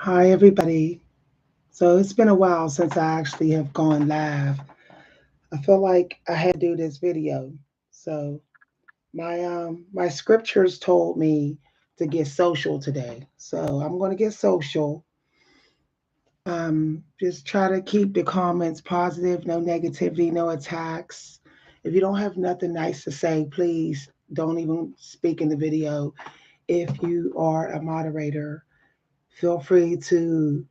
Hi, everybody. So it's been a while since I actually have gone live. I feel like I had to do this video. So my scriptures told me to get social today. So I'm going to get social. Just try to keep the comments positive, no negativity, no attacks. If you don't have nothing nice to say, please don't even speak in the video. If you are a moderator, feel free to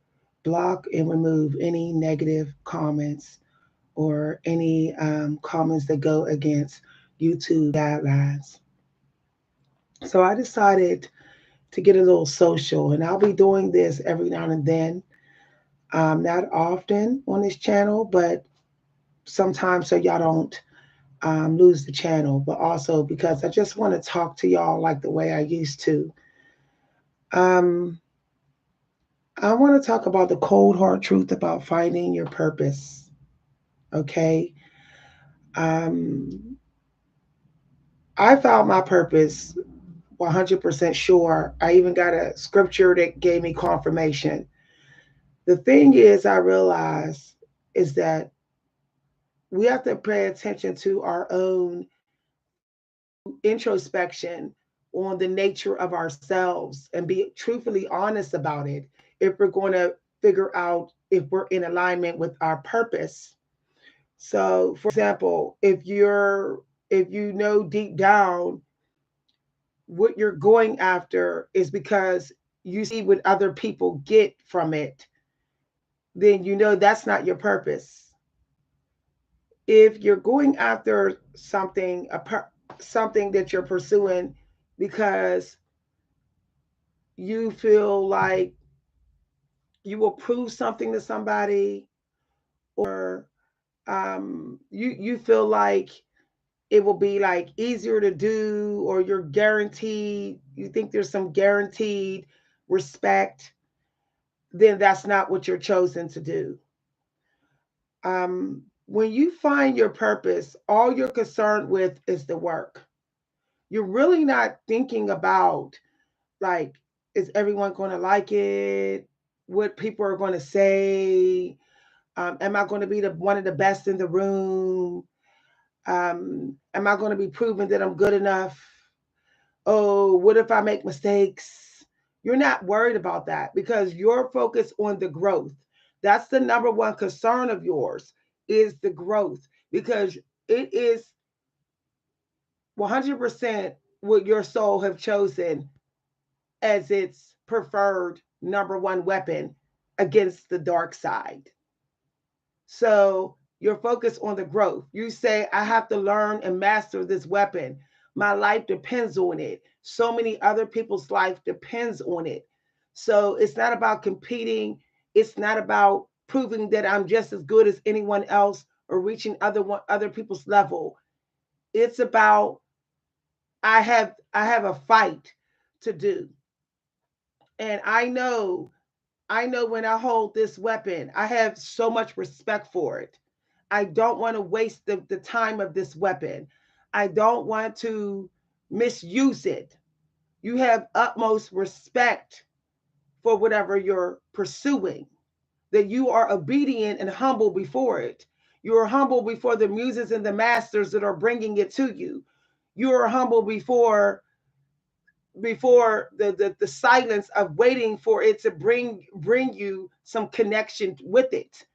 block and remove any negative comments or any comments that go against YouTube guidelines. So I decided to get a little social, and I'll be doing this every now and then. Not often on this channel, but sometimes so y'all don't lose the channel, but also because I just want to talk to y'all like the way I used to. Um, I want to talk about the cold hard truth about finding your purpose. Okay. Um, I found my purpose 100% sure. I even got a scripture that gave me confirmation. The thing is, I realize is that we have to pay attention to our own introspection on the nature of ourselves and be truthfully honest about it if we're going to figure out if we're in alignment with our purpose. So, for example, if you know deep down what you're going after is because you see what other people get from it, then you know that's not your purpose. If you're going after something that you're pursuing because you feel like you will prove something to somebody, or you feel like it will be like easier to do, or you're guaranteed, you think there's some guaranteed respect, then that's not what you're chosen to do. When you find your purpose, all you're concerned with is the work. You're really not thinking about, like, is everyone going to like it? What people are going to say? Am I going to be the one of the best in the room? Am I going to be proven that I'm good enough? Oh, what if I make mistakes? You're not worried about that because you're focused on the growth. That's the number one concern of yours, is the growth, because it is 100% what your soul have chosen as its preferred number one weapon against the dark side. So you're focused on the growth. You say, I have to learn and master this weapon. My life depends on it. So many other people's life depends on it. So it's not about competing. It's not about proving that I'm just as good as anyone else or reaching other people's level. It's about I have a fight to do. And I know when I hold this weapon, I have so much respect for it. I don't want to waste the time of this weapon. I don't want to misuse it. You have utmost respect for whatever you're pursuing, that you are obedient and humble before it. You are humble before the muses and the masters that are bringing it to you. You are humble before the silence of waiting for it to bring you some connection with it.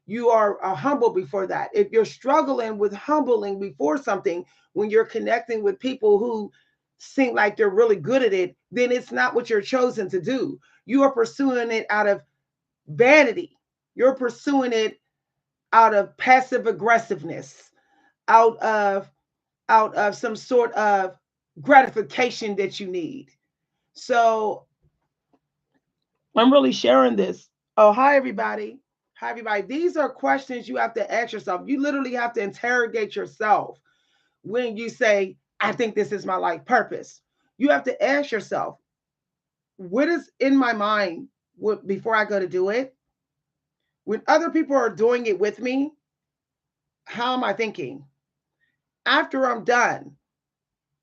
You are humble before that. If you're struggling with humbling before something, when you're connecting with people who seem like they're really good at it, then it's not what you're chosen to do. You are pursuing it out of vanity. You're pursuing it out of passive aggressiveness, out of some sort of gratification that you need. So I'm really sharing this. Oh, hi, everybody. Hi, everybody. These are questions you have to ask yourself. You literally have to interrogate yourself when you say, I think this is my life purpose. You have to ask yourself, what is in my mind before I go to do it? When other people are doing it with me, how am I thinking? After I'm done,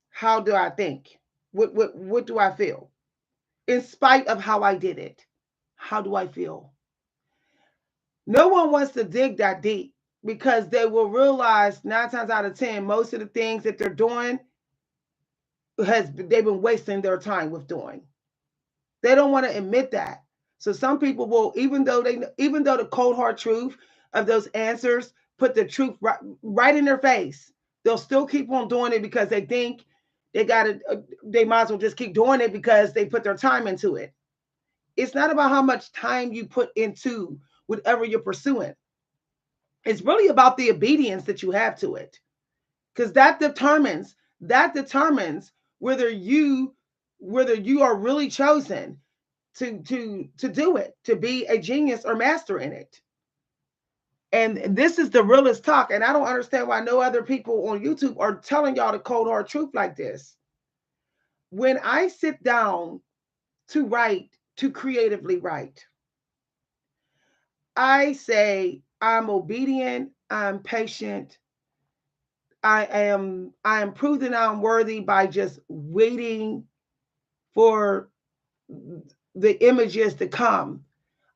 how do I think? What do I feel? In spite of how I did it. How do I feel? No one wants to dig that deep because they will realize 9 times out of 10, most of the things that they're doing they've been wasting their time with doing. They don't want to admit that. So some people will, even though the cold hard truth of those answers put the truth right in their face, they'll still keep on doing it because they think they got it. They might as well just keep doing it because they put their time into it. It's not about how much time you put into whatever you're pursuing. It's really about the obedience that you have to it, because that determines whether you are really chosen to do it, to be a genius or master in it. And this is the realest talk. And I don't understand why no other people on YouTube are telling y'all the cold hard truth like this. When I sit down to write, to creatively write, I say I'm obedient, I'm patient, I am proving I'm worthy by just waiting for the images to come.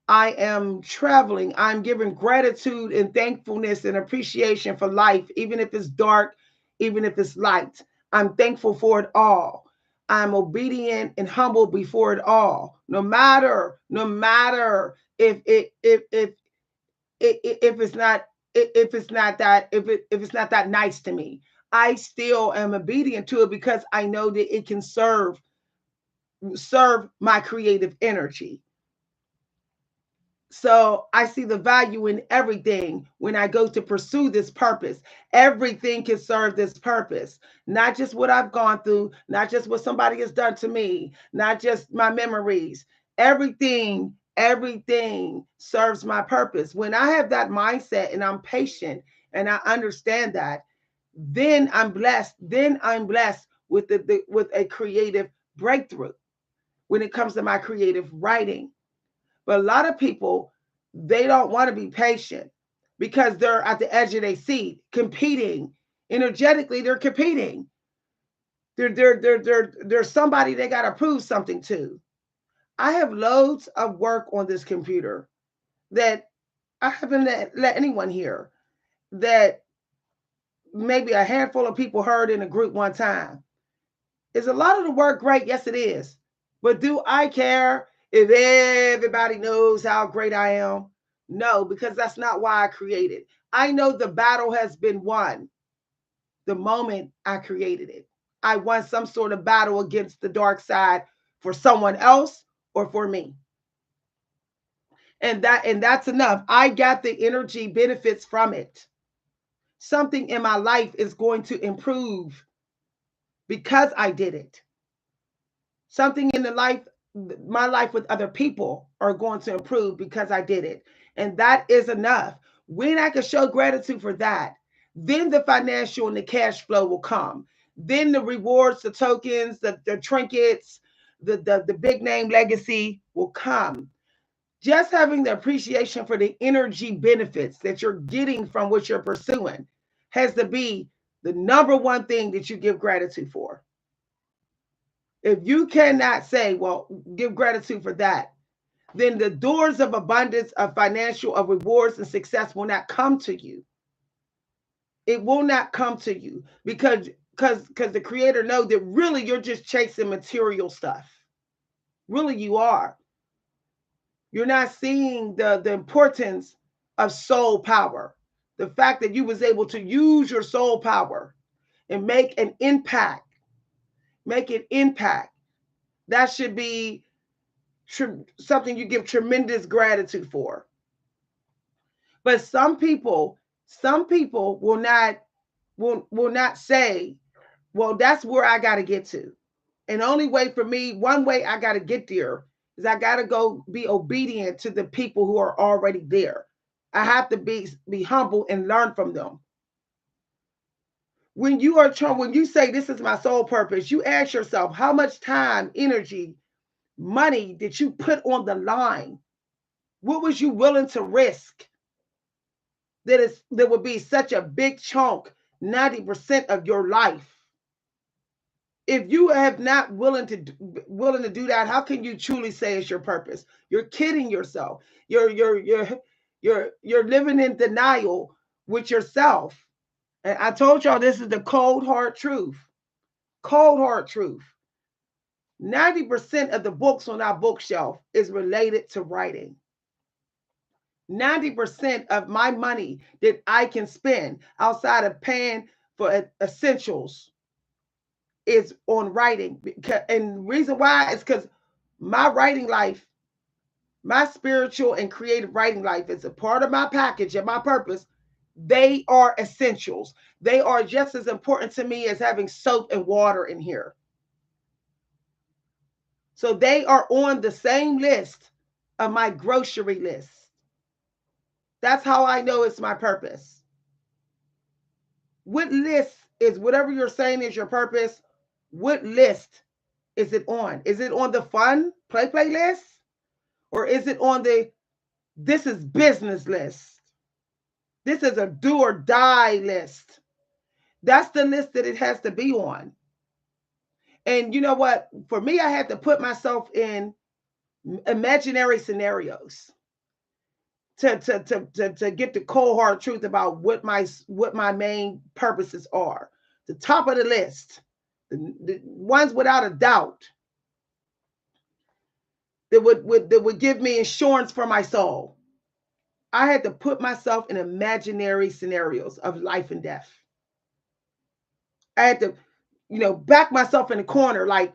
I am traveling. I'm giving gratitude and thankfulness and appreciation for life, even if it's dark, even if it's light. I'm thankful for it all. I'm obedient and humble before it all. No matter if it's not if it's not that nice to me, I still am obedient to it because I know that it can serve my creative energy. So I see the value in everything when I go to pursue this purpose. Everything can serve this purpose, not just what I've gone through, not just what somebody has done to me, not just my memories. Everything serves my purpose. When I have that mindset and I'm patient and I understand that, then I'm blessed. Then I'm blessed with with a creative breakthrough when it comes to my creative writing. But a lot of people, they don't want to be patient because they're at the edge of their seat, competing. Energetically, they're competing. They're somebody they got to prove something to. I have loads of work on this computer that I haven't let anyone hear, that maybe a handful of people heard in a group one time. Is a lot of the work great? Yes, it is. But do I care if everybody knows how great I am? No, because that's not why I created. I know the battle has been won the moment I created it. I won some sort of battle against the dark side for someone else or for me. And that's enough. I got the energy benefits from it. Something in my life is going to improve because I did it. Something in my life with other people are going to improve because I did it. And that is enough. When I can show gratitude for that, then the financial and the cash flow will come. Then the rewards, the tokens, the trinkets, the big name legacy will come. Just having the appreciation for the energy benefits that you're getting from what you're pursuing has to be the number one thing that you give gratitude for. If you cannot say, well, give gratitude for that, then the doors of abundance, of financial, of rewards and success will not come to you. It will not come to you because the creator knows that really you're just chasing material stuff. Really, you are. You're not seeing the importance of soul power. The fact that you was able to use your soul power and make an impact, that should be something you give tremendous gratitude for. But some people will not say, well, that's where I got to get to. And only way for me, one way I got to get there is I got to go be obedient to the people who are already there. I have to be humble and learn from them. When you say this is my sole purpose, you ask yourself how much time, energy, money did you put on the line? What was you willing to risk? That would be such a big chunk, 90% of your life. If you have not willing to do that, how can you truly say it's your purpose? You're kidding yourself. You're living in denial with yourself. And I told y'all this is the cold hard truth. Cold hard truth. 90% of the books on our bookshelf is related to writing. 90% of my money that I can spend outside of paying for essentials is on writing. And the reason why is because my writing life, my spiritual and creative writing life is a part of my package and my purpose. They are essentials. They are just as important to me as having soap and water in here. So they are on the same list of my grocery list. That's how I know it's my purpose. What list is whatever you're saying is your purpose? What list is it on? Is it on the fun play list? Or is it on the this is business list? This is a do or die list. That's the list that it has to be on. And you know what? For me, I had to put myself in imaginary scenarios to get the cold hard truth about what my main purposes are. The top of the list, the ones without a doubt that would give me insurance for my soul. I had to put myself in imaginary scenarios of life and death. I had to, back myself in the corner like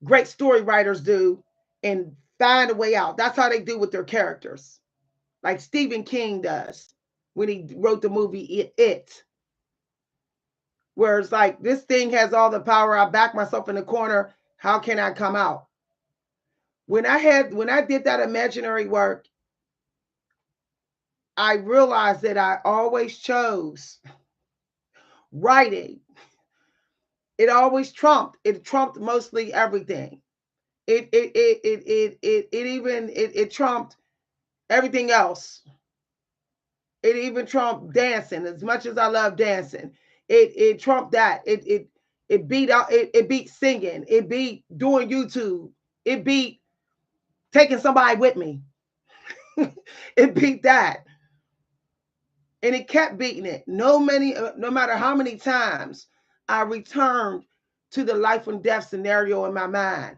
great story writers do and find a way out. That's how they do with their characters. Like Stephen King does when he wrote the movie It. Where it's like, this thing has all the power. I back myself in the corner. How can I come out? When I did that imaginary work, I realized that I always chose writing. It always trumped. It trumped mostly everything. It trumped everything else. It even trumped dancing. As much as I love dancing, it trumped that. It beat out. It beat singing. It beat doing YouTube. It beat taking somebody with me. It beat that. And it kept beating it. No matter how many times I returned to the life and death scenario in my mind,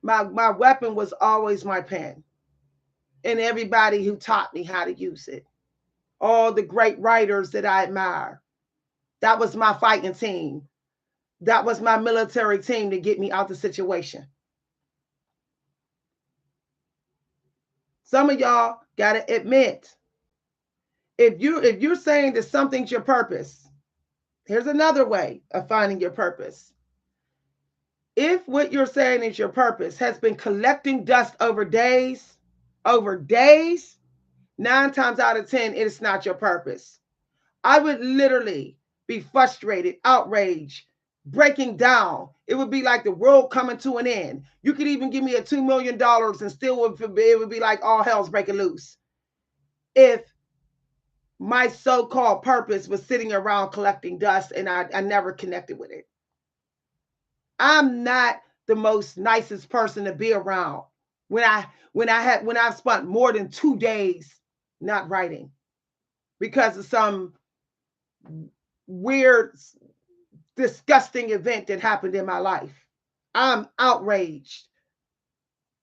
my weapon was always my pen and everybody who taught me how to use it. All the great writers that I admire. That was my fighting team. That was my military team to get me out the situation. Some of y'all got to admit, if you're saying that something's your purpose, here's another way of finding your purpose. If what you're saying is your purpose has been collecting dust over days, 9 times out of 10, it is not your purpose. I would literally be frustrated, outraged, breaking down. It would be like the world coming to an end. You could even give me a $2 million and still it would be like all hell's breaking loose. If my so-called purpose was sitting around collecting dust and I never connected with it. I'm not the most nicest person to be around when I've spent more than 2 days not writing because of some weird, disgusting event that happened in my life. I'm outraged.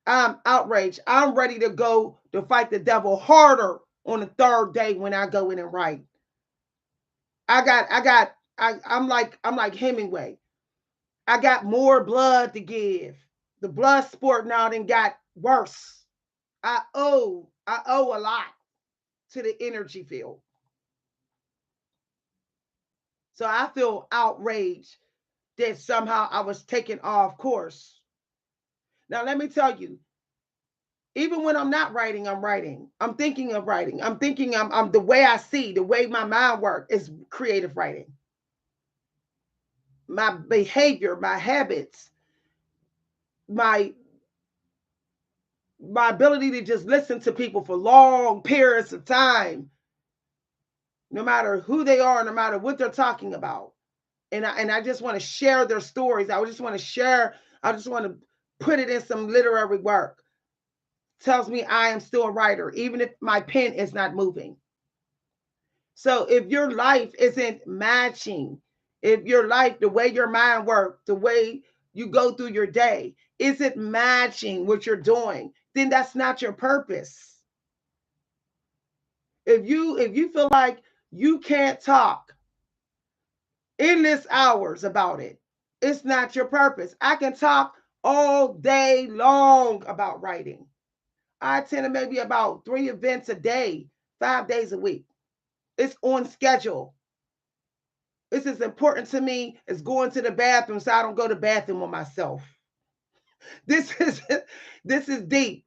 I'm ready to go to fight the devil harder on the 3rd day when I go in and write. I'm like Hemingway. I got more blood to give. The blood sport now then got worse. I owe a lot to the energy field. So I feel outraged that somehow I was taken off course. Now let me tell you, even when I'm not writing, I'm writing. I'm thinking of writing. I'm thinking I'm the way I see, the way my mind works is creative writing. My behavior, my habits, my ability to just listen to people for long periods of time, no matter who they are, no matter what they're talking about, and I just want to share their stories. I just want to share. I just want to put it in some literary work. Tells me I am still a writer, even if my pen is not moving. So if your life isn't matching, if your life, the way your mind works, the way you go through your day, isn't matching what you're doing, then that's not your purpose. If you feel like you can't talk endless hours about it, it's not your purpose. I can talk all day long about writing. I attend maybe about 3 events a day, 5 days a week. It's on schedule. It's as important to me as going to the bathroom, so I don't go to the bathroom with myself. This is this is deep.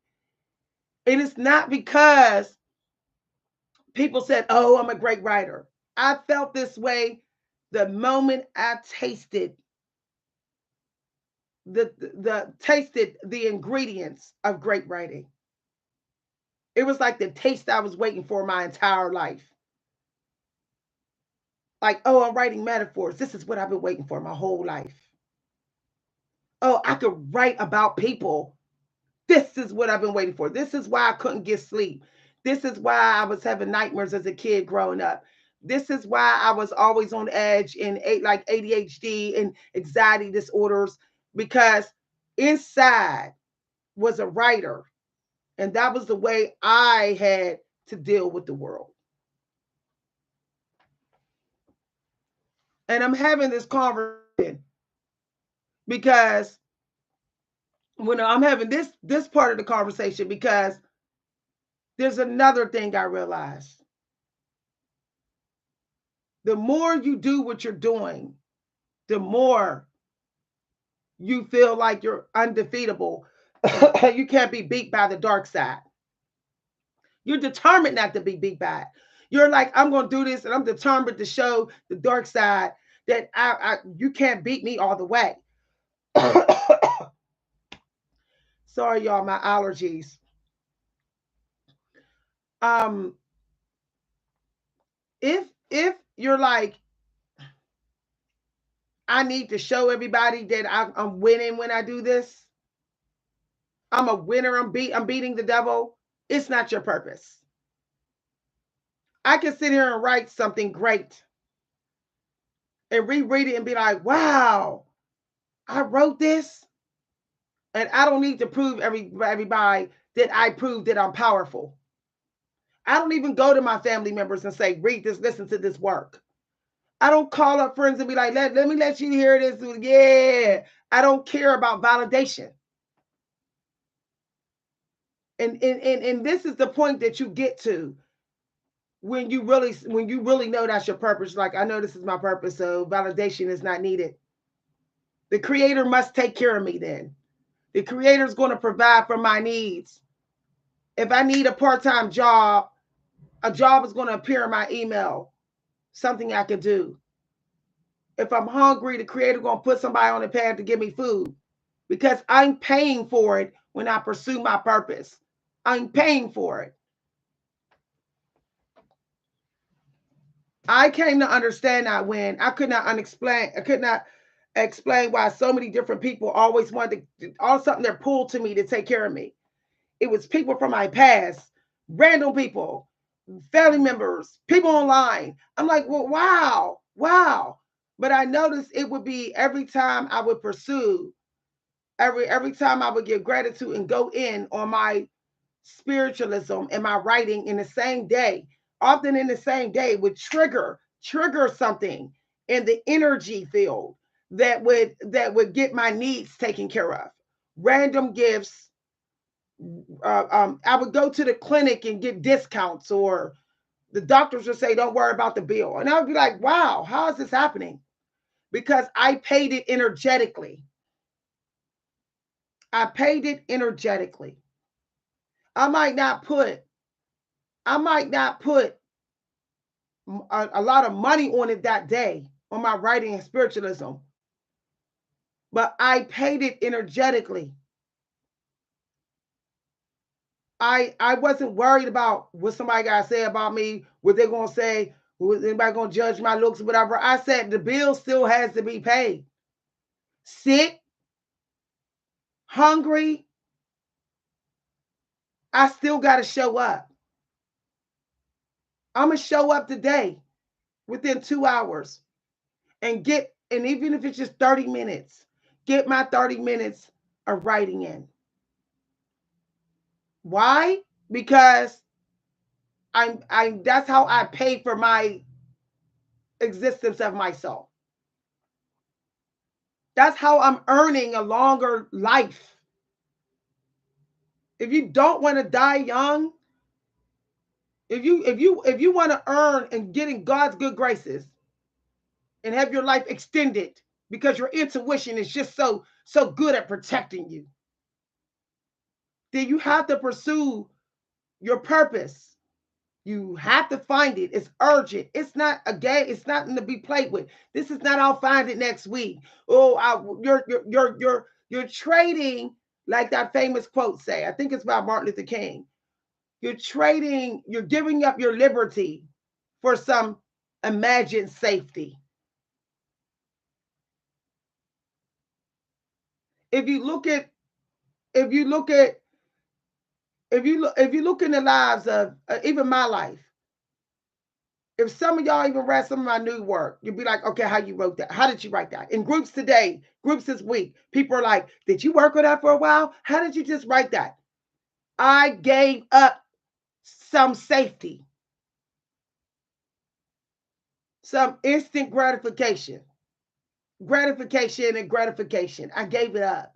And it's not because people said, "Oh, I'm a great writer." I felt this way the moment I tasted the ingredients of great writing. It was like the taste I was waiting for my entire life. Like, oh, I'm writing metaphors. This is what I've been waiting for my whole life. Oh, I could write about people. This is what I've been waiting for. This is why I couldn't get sleep. This is why I was having nightmares as a kid growing up. This is why I was always on edge and like ADHD and anxiety disorders, because inside was a writer. And that was the way I had to deal with the world. And I'm having this conversation because when I'm having this part of the conversation, because there's another thing I realized. The more you do what you're doing, the more you feel like you're undefeatable. You can't be beat by the dark side. You're determined not to be beat by it. You're like, I'm going to do this, and I'm determined to show the dark side that you can't beat me all the way. Sorry, y'all, my allergies. Um, if you're like, I need to show everybody that I'm winning when I do this. I'm a winner. I'm beating the devil. It's not your purpose. I can sit here and write something great and reread it and be like, wow, I wrote this. And I don't need to prove everybody that I proved that I'm powerful. I don't even go to my family members and say, read this, listen to this work. I don't call up friends and be like, let me let you hear this. Yeah. I don't care about validation. And this is the point that you get to when you really know that's your purpose. Like, I know this is my purpose, so validation is not needed. The creator must take care of me then. The creator is going to provide for my needs. If I need a part-time job, a job is going to appear in my email, something I can do. If I'm hungry, the creator is going to put somebody on the path to give me food, because I'm paying for it when I pursue my purpose. I'm paying for it. I came to understand that when I could not explain why so many different people always wanted to, all something they're pulled to me to take care of me. It was people from my past, random people, family members, people online. I'm like, well, wow. But I noticed it would be every time I would pursue, every time I would give gratitude and go in on my spiritualism and my writing in the same day, often in the same day, would trigger something in the energy field that would get my needs taken care of. Random gifts. I would go to the clinic and get discounts, or the doctors would say, "Don't worry about the bill," and I would be like, "Wow, how is this happening?" Because I paid it energetically. I paid it energetically. I might not put I might not put a lot of money on it that day on my writing and spiritualism, but I paid it energetically. I wasn't worried about what somebody got to say about me, what they're going to say, Who is anybody gonna judge my looks or whatever? I said the bill still has to be paid. Sick, hungry, I still gotta show up. I'm gonna show up today within 2 hours and even if it's just 30 minutes, get my 30 minutes of writing in. Why? Because I'm that's how I pay for my existence of my soul. That's how I'm earning a longer life. If you don't want to die young, if you want to earn and get in God's good graces and have your life extended because your intuition is just so good at protecting you, then you have to pursue your purpose. You have to find it. It's urgent. It's not a game. It's nothing to be played with. This is not. I'll find it next week. Oh, you're trading, like that famous quote say. I think it's by Martin Luther King. You're trading. You're giving up your liberty for some imagined safety. If you look at, if you look at, if you look in the lives of even my life, if some of y'all even read some of my new work, you'd be like, okay, how you wrote that? How did you write that? In groups today, groups this week, people are like, did you work with that for a while? How did you just write that? I gave up some safety, some instant gratification, gratification and gratification. I gave it up.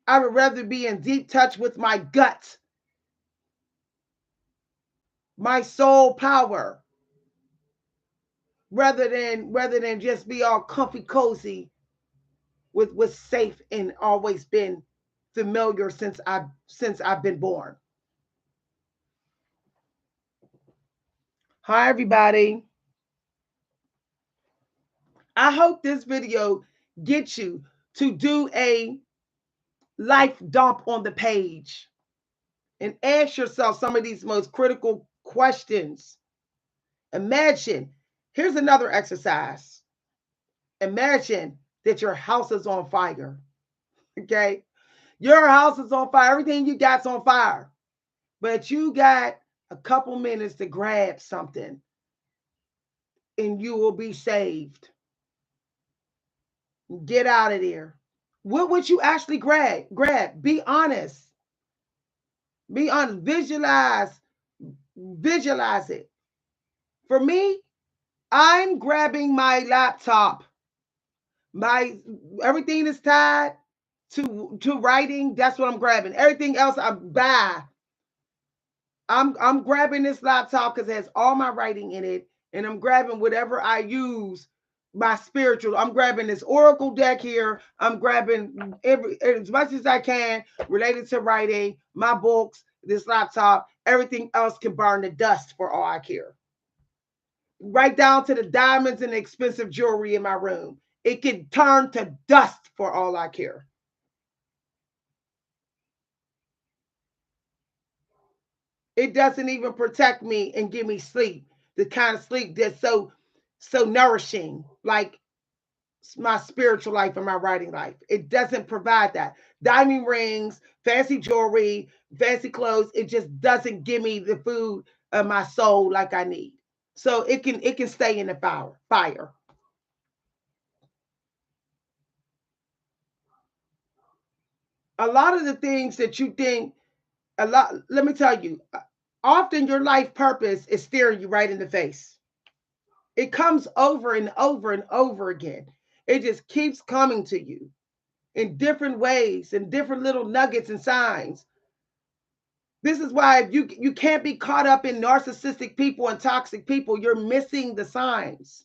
I would rather be in deep touch with my gut, my soul power, rather than just be all comfy cozy with what's safe and always been familiar since I've been born. Hi everybody. I hope this video gets you to do a life dump on the page and ask yourself some of these most critical questions. Imagine, here's another exercise. Imagine that your house is on fire. Okay? Your house is on fire. Everything you got's on fire. But you got a couple minutes to grab something and you will be saved. Get out of there. What would you actually grab? Be honest. Be honest. Visualize it. For me, I'm grabbing my laptop. My everything is tied to writing. That's what I'm grabbing. Everything else I buy. I'm grabbing this laptop because it has all my writing in it, and I'm grabbing whatever I use. My spiritual. I'm grabbing this oracle deck here. I'm grabbing as much as I can related to writing, my books, this laptop. Everything else can burn to dust for all I care. Right down to the diamonds and the expensive jewelry in my room. It can turn to dust for all I care. It doesn't even protect me and give me sleep, the kind of sleep that's so nourishing, like my spiritual life and my writing life. It doesn't provide that. Diamond rings, fancy jewelry, fancy clothes, it just doesn't give me the food of my soul like I need. So it can stay in the fire. A lot of the things that you think, a lot, let me tell you, often your life purpose is staring you right in the face. It comes over and over and over again. It just keeps coming to you in different ways, in different little nuggets and signs. This is why you can't be caught up in narcissistic people and toxic people. You're missing the signs.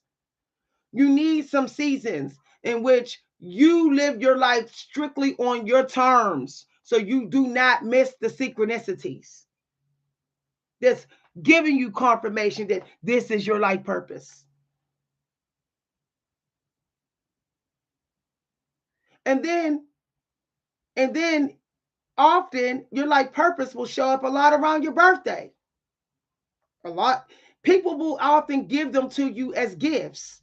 You need some seasons in which you live your life strictly on your terms so you do not miss the synchronicities. That's giving you confirmation that this is your life purpose. And then and then often your life purpose will show up a lot around your birthday. A lot. People will often give them to you as gifts.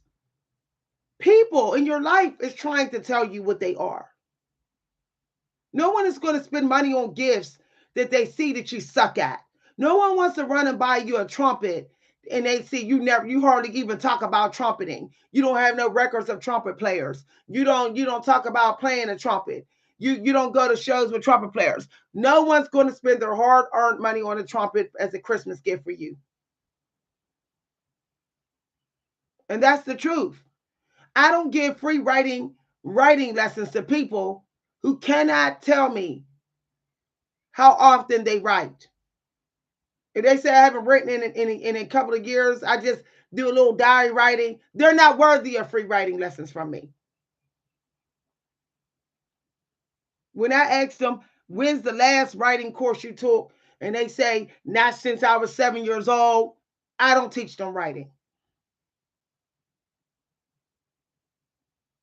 People in your life is trying to tell you what they are. No one is going to spend money on gifts that they see that you suck at. No one wants to run and buy you a trumpet and they see you hardly even talk about trumpeting. You don't have no records of trumpet players. You don't talk about playing a trumpet. You don't go to shows with trumpet players. No one's going to spend their hard-earned money on a trumpet as a Christmas gift for you. And that's the truth. I don't give free writing lessons to people who cannot tell me how often they write. If they say I haven't written in a couple of years, I just do a little diary writing, they're not worthy of free writing lessons from me. When I ask them, when's the last writing course you took? And they say, not since I was 7 years old, I don't teach them writing.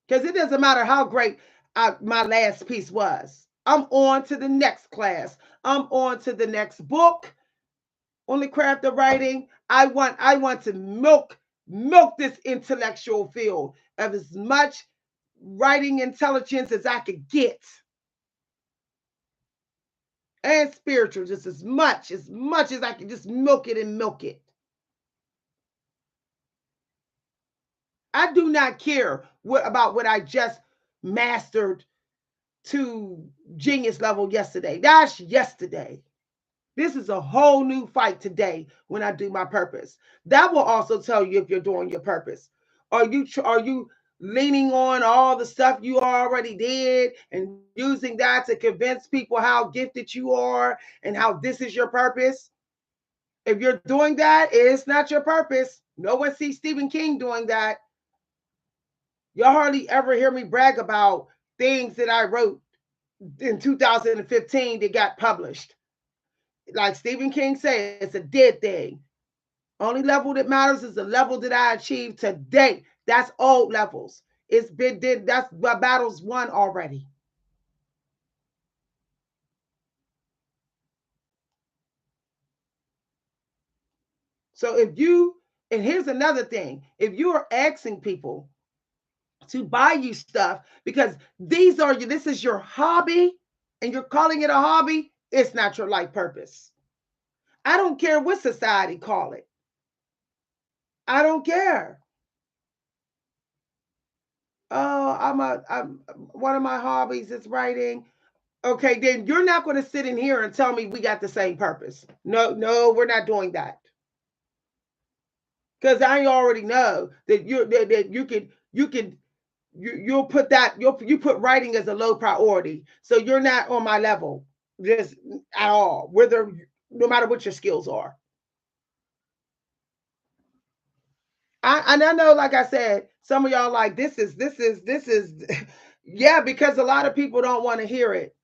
Because it doesn't matter how great my last piece was. I'm on to the next class. I'm on to the next book on the craft of writing. I want to milk this intellectual field of as much writing intelligence as I could get. And spiritual, just as much as I can just milk it and milk it. I do not care about what I just mastered to genius level yesterday. That's yesterday. This is a whole new fight today when I do my purpose. That will also tell you if you're doing your purpose. Are you leaning on all the stuff you already did and using that to convince people how gifted you are and how this is your purpose? If you're doing that, it's not your purpose. No one sees Stephen King doing that. Y'all hardly ever hear me brag about things that I wrote in 2015 that got published. Like Stephen King said, it's a dead thing. Only level that matters is the level that I achieved today. That's old levels. It's been did. That's the battle's won already. So and here's another thing, if you are asking people to buy you stuff because this is your hobby and you're calling it a hobby, it's not your life purpose. I don't care what society call it. I don't care. Oh, I'm one of my hobbies is writing. Okay, then you're not going to sit in here and tell me we got the same purpose. No, we're not doing that. Because I already know that you'll put that you put writing as a low priority. So you're not on my level just at all, no matter what your skills are. And I know, like I said, some of y'all like this is yeah, because a lot of people don't want to hear it.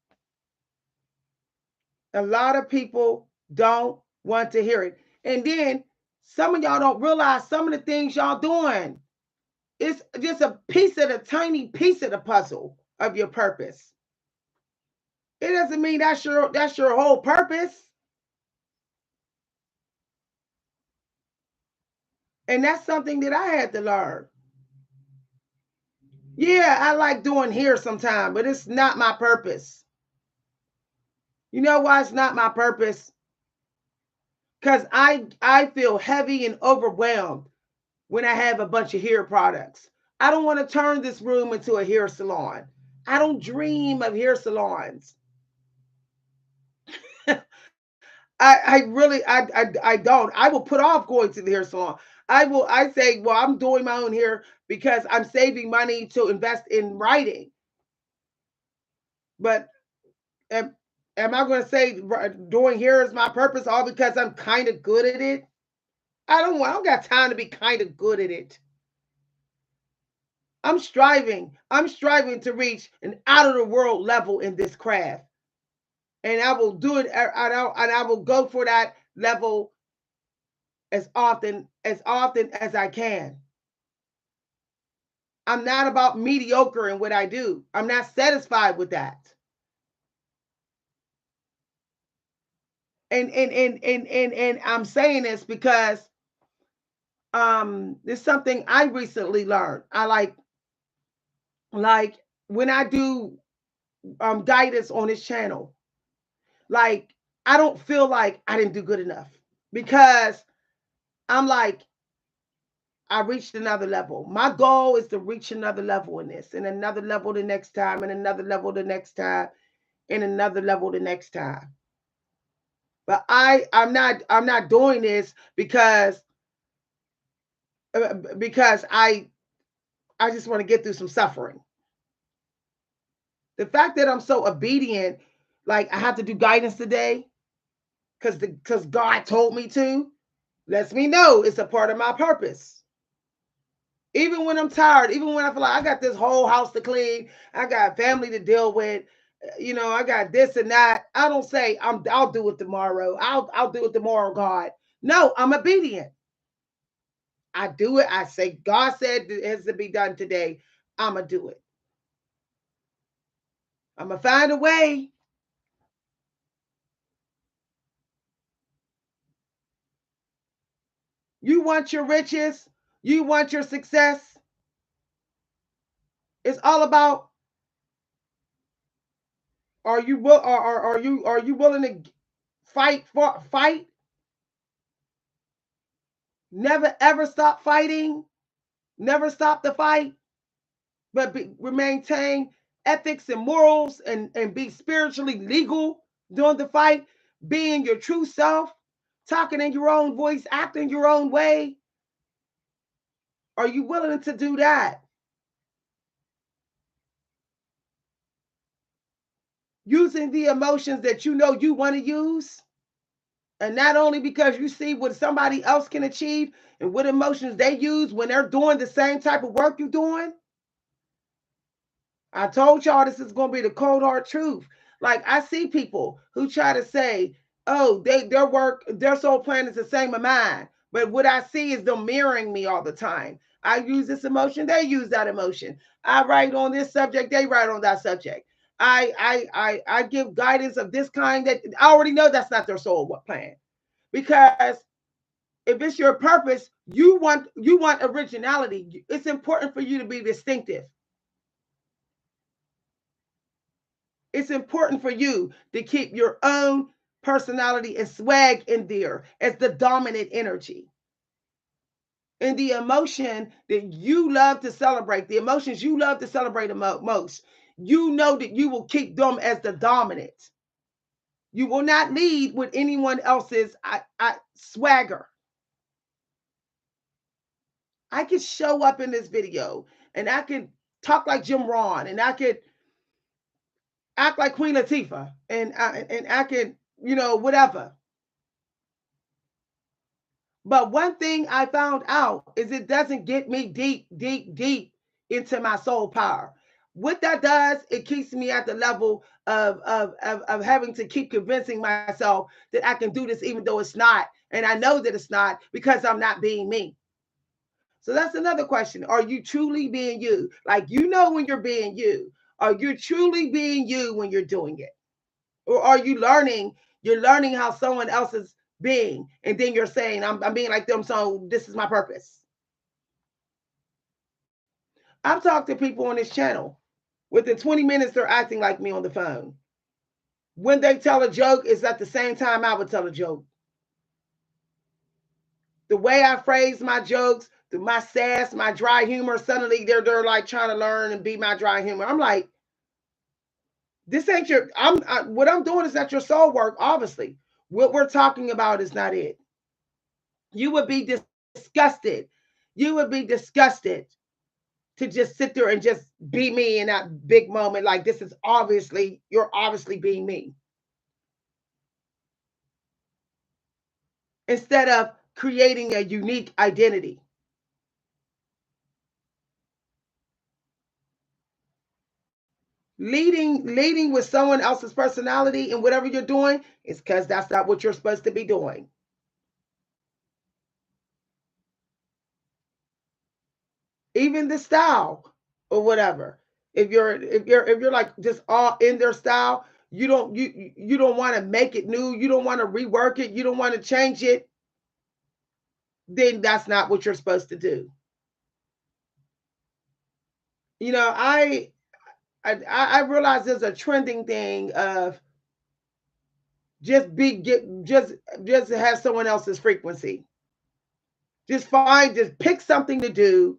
A lot of people don't want to hear it. And then some of y'all don't realize some of the things y'all doing. It's just a tiny piece of the puzzle of your purpose. It doesn't mean that's your whole purpose. And that's something that I had to learn. Yeah, I like doing hair sometimes, but it's not my purpose. You know why it's not my purpose? Because I feel heavy and overwhelmed when I have a bunch of hair products. I don't want to turn this room into a hair salon. I don't dream of hair salons. I really I don't. I will put off going to the hair salon. I say, well, I'm doing my own hair because I'm saving money to invest in writing. But am I going to say doing hair is my purpose all because I'm kind of good at it? I don't got time to be kind of good at it. I'm striving to reach an out of the world level in this craft. And I will do it and I will go for that level as often as I can. I'm not about mediocre in what I do. I'm not satisfied with that. And I'm saying this because There's something I recently learned. I like when I do guidance on this channel, like I don't feel like I didn't do good enough because I'm like, I reached another level. My goal is to reach another level in this, and another level the next time, and another level the next time, and another level the next time. But I'm not doing this because I just want to get through some suffering. The fact that I'm so obedient, like I have to do guidance today because God told me to, lets me know it's a part of my purpose. Even when I'm tired, even when I feel like I got this whole house to clean, I got family to deal with, I got this and that. I don't say I'll do it tomorrow. I'll do it tomorrow, God. No, I'm obedient. I do it. I say God said it has to be done today. I'ma do it. I'ma find a way. You want your riches, you want your success. It's all about, are you willing to fight? Never ever stop fighting. Never stop the fight, but maintain ethics and morals and be spiritually legal during the fight, being your true self, talking in your own voice, acting your own way. Are you willing to do that? Using the emotions that you know you want to use, and not only because you see what somebody else can achieve and what emotions they use when they're doing the same type of work you're doing. I told y'all this is going to be the cold hard truth. Like I see people who try to say, "Oh, their soul plan is the same as mine," but what I see is them mirroring me all the time. I use this emotion, they use that emotion. I write on this subject, they write on that subject. I give guidance of this kind that I already know that's not their soul plan, because if it's your purpose, you want originality. It's important for you to be distinctive. It's important for you to keep your own personality and swag in there as the dominant energy. And the emotion that you love to celebrate, the emotions you love to celebrate most, you know that you will keep them as the dominant. You will not lead with anyone else's swagger. I could show up in this video and I could talk like Jim Ron, and I could act like Queen Latifah, and I could, whatever. But one thing I found out is it doesn't get me deep, deep, deep into my soul power. What that does, it keeps me at the level of having to keep convincing myself that I can do this even though it's not. And I know that it's not because I'm not being me. So that's another question. Are you truly being you? Like, when you're being you. Are you truly being you when you're doing it? Or are you learning? You're learning how someone else is being, and then you're saying, I'm being like them, so this is my purpose. I've talked to people on this channel. Within 20 minutes, they're acting like me on the phone. When they tell a joke, it's at the same time I would tell a joke. The way I phrase my jokes, my sass, my dry humor, suddenly they're like trying to learn and be my dry humor. I'm like, this ain't what I'm doing is not your soul work, obviously. What we're talking about is not it. You would be disgusted. You would be disgusted to just sit there and just be me in that big moment. Like, this is you're obviously being me. Instead of creating a unique identity. Leading with someone else's personality and whatever you're doing is because that's not what you're supposed to be doing. Even the style or whatever. If you're like just all in their style, you don't want to make it new, you don't want to rework it, you don't want to change it. then that's not what you're supposed to do. You know, I realize there's a trending thing of just have someone else's frequency. Just pick something to do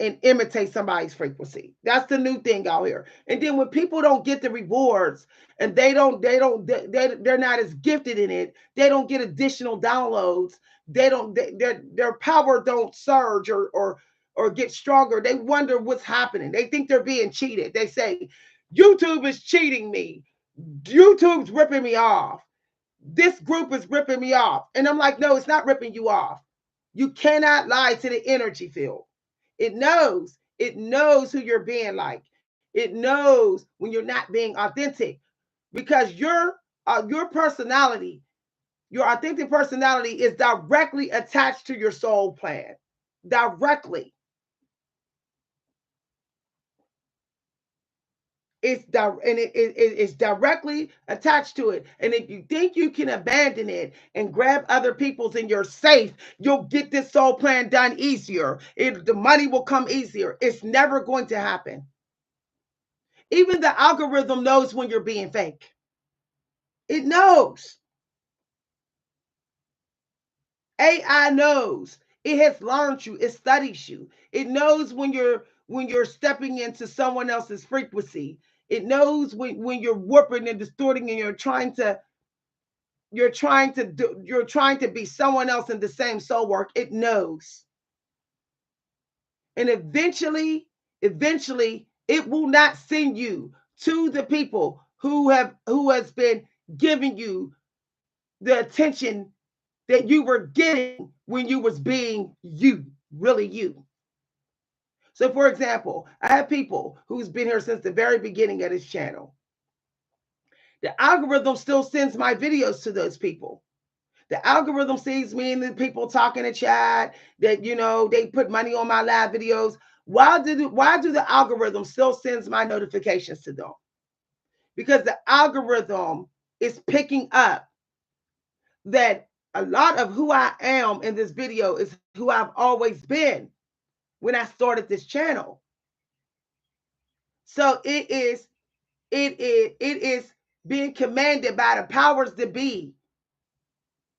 and imitate somebody's frequency. That's the new thing out here. And then when people don't get the rewards and they're not as gifted in it, they don't get additional downloads. They don't their power don't surge or get stronger. They wonder what's happening. They think they're being cheated. They say, YouTube is cheating me. YouTube's ripping me off. This group is ripping me off. And I'm like, no, it's not ripping you off. You cannot lie to the energy field. It knows who you're being like. It knows when you're not being authentic because your personality, your authentic personality is directly attached to your soul plan. Directly. It's directly attached to it. And if you think you can abandon it and grab other people's and you're safe, you'll get this soul plan done easier. The money will come easier. It's never going to happen. Even the algorithm knows when you're being fake. It knows. AI knows. It has learned you. It studies you. It knows when you're stepping into someone else's frequency. It knows when you're warping and distorting and you're trying to be someone else in the same soul work. It knows. And eventually it will not send you to the people who has been giving you the attention that you were getting when you was being you, really you. So for example, I have people who's been here since the very beginning of this channel. The algorithm still sends my videos to those people. The algorithm sees me and the people talking in chat that, they put money on my live videos. Why do the algorithm still sends my notifications to them? Because the algorithm is picking up that a lot of who I am in this video is who I've always been when I started this channel. So it is being commanded by the powers that be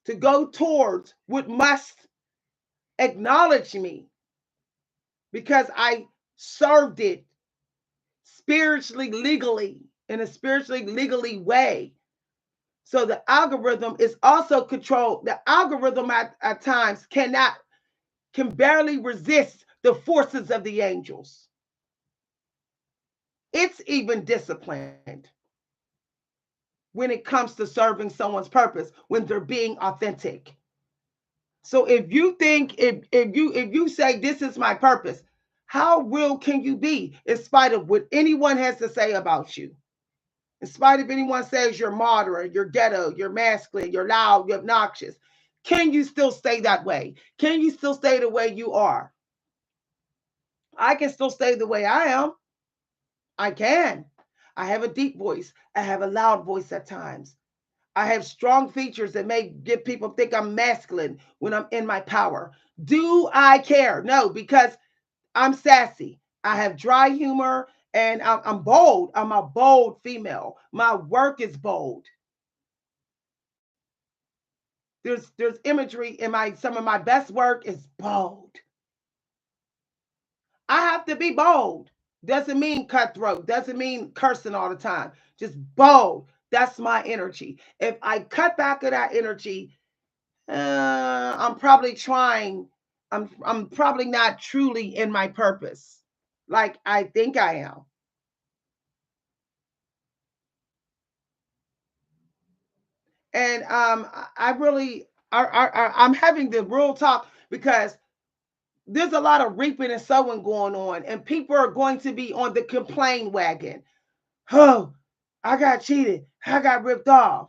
to go towards what must acknowledge me because I served it spiritually legally in a spiritually legally way. So the algorithm is also controlled. The algorithm at times can barely resist the forces of the angels. It's even disciplined when it comes to serving someone's purpose when they're being authentic. So if you think if you say this is my purpose, how real can you be in spite of what anyone has to say about you? In spite of anyone says you're moderate, you're ghetto, you're masculine, you're loud, you're obnoxious, can you still stay that way? Can you still stay the way you are? I can still stay the way I am. I can. I have a deep voice. I have a loud voice at times. I have strong features that may get people think I'm masculine when I'm in my power. Do I care? No, because I'm sassy. I have dry humor and I'm bold. I'm a bold female. My work is bold. There's imagery in some of my best work is bold. I have to be bold. Doesn't mean cutthroat. Doesn't mean cursing all the time. Just bold. That's my energy. If I cut back of that energy, I'm probably trying. I'm probably not truly in my purpose, like I think I am. And I'm having the real talk because there's a lot of reaping and sowing going on, and people are going to be on the complain wagon. Oh, I got cheated. I got ripped off.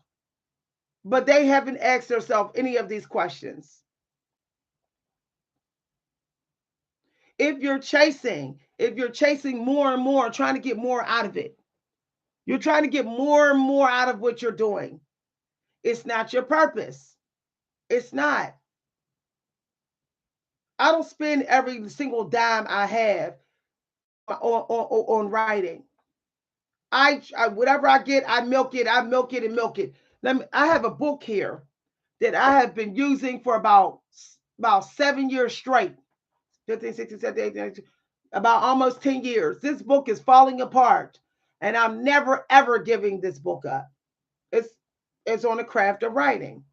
But they haven't asked themselves any of these questions. If you're chasing more and more, trying to get more out of it, you're trying to get more and more out of what you're doing. It's not your purpose. It's not. I don't spend every single dime I have on writing. I whatever I get, I milk it, and milk it. I have a book here that I have been using for about 7 years straight. 15, 16, 17, 18, 19, about almost 10 years. This book is falling apart, and I'm never ever giving this book up. It's it's on the craft of writing.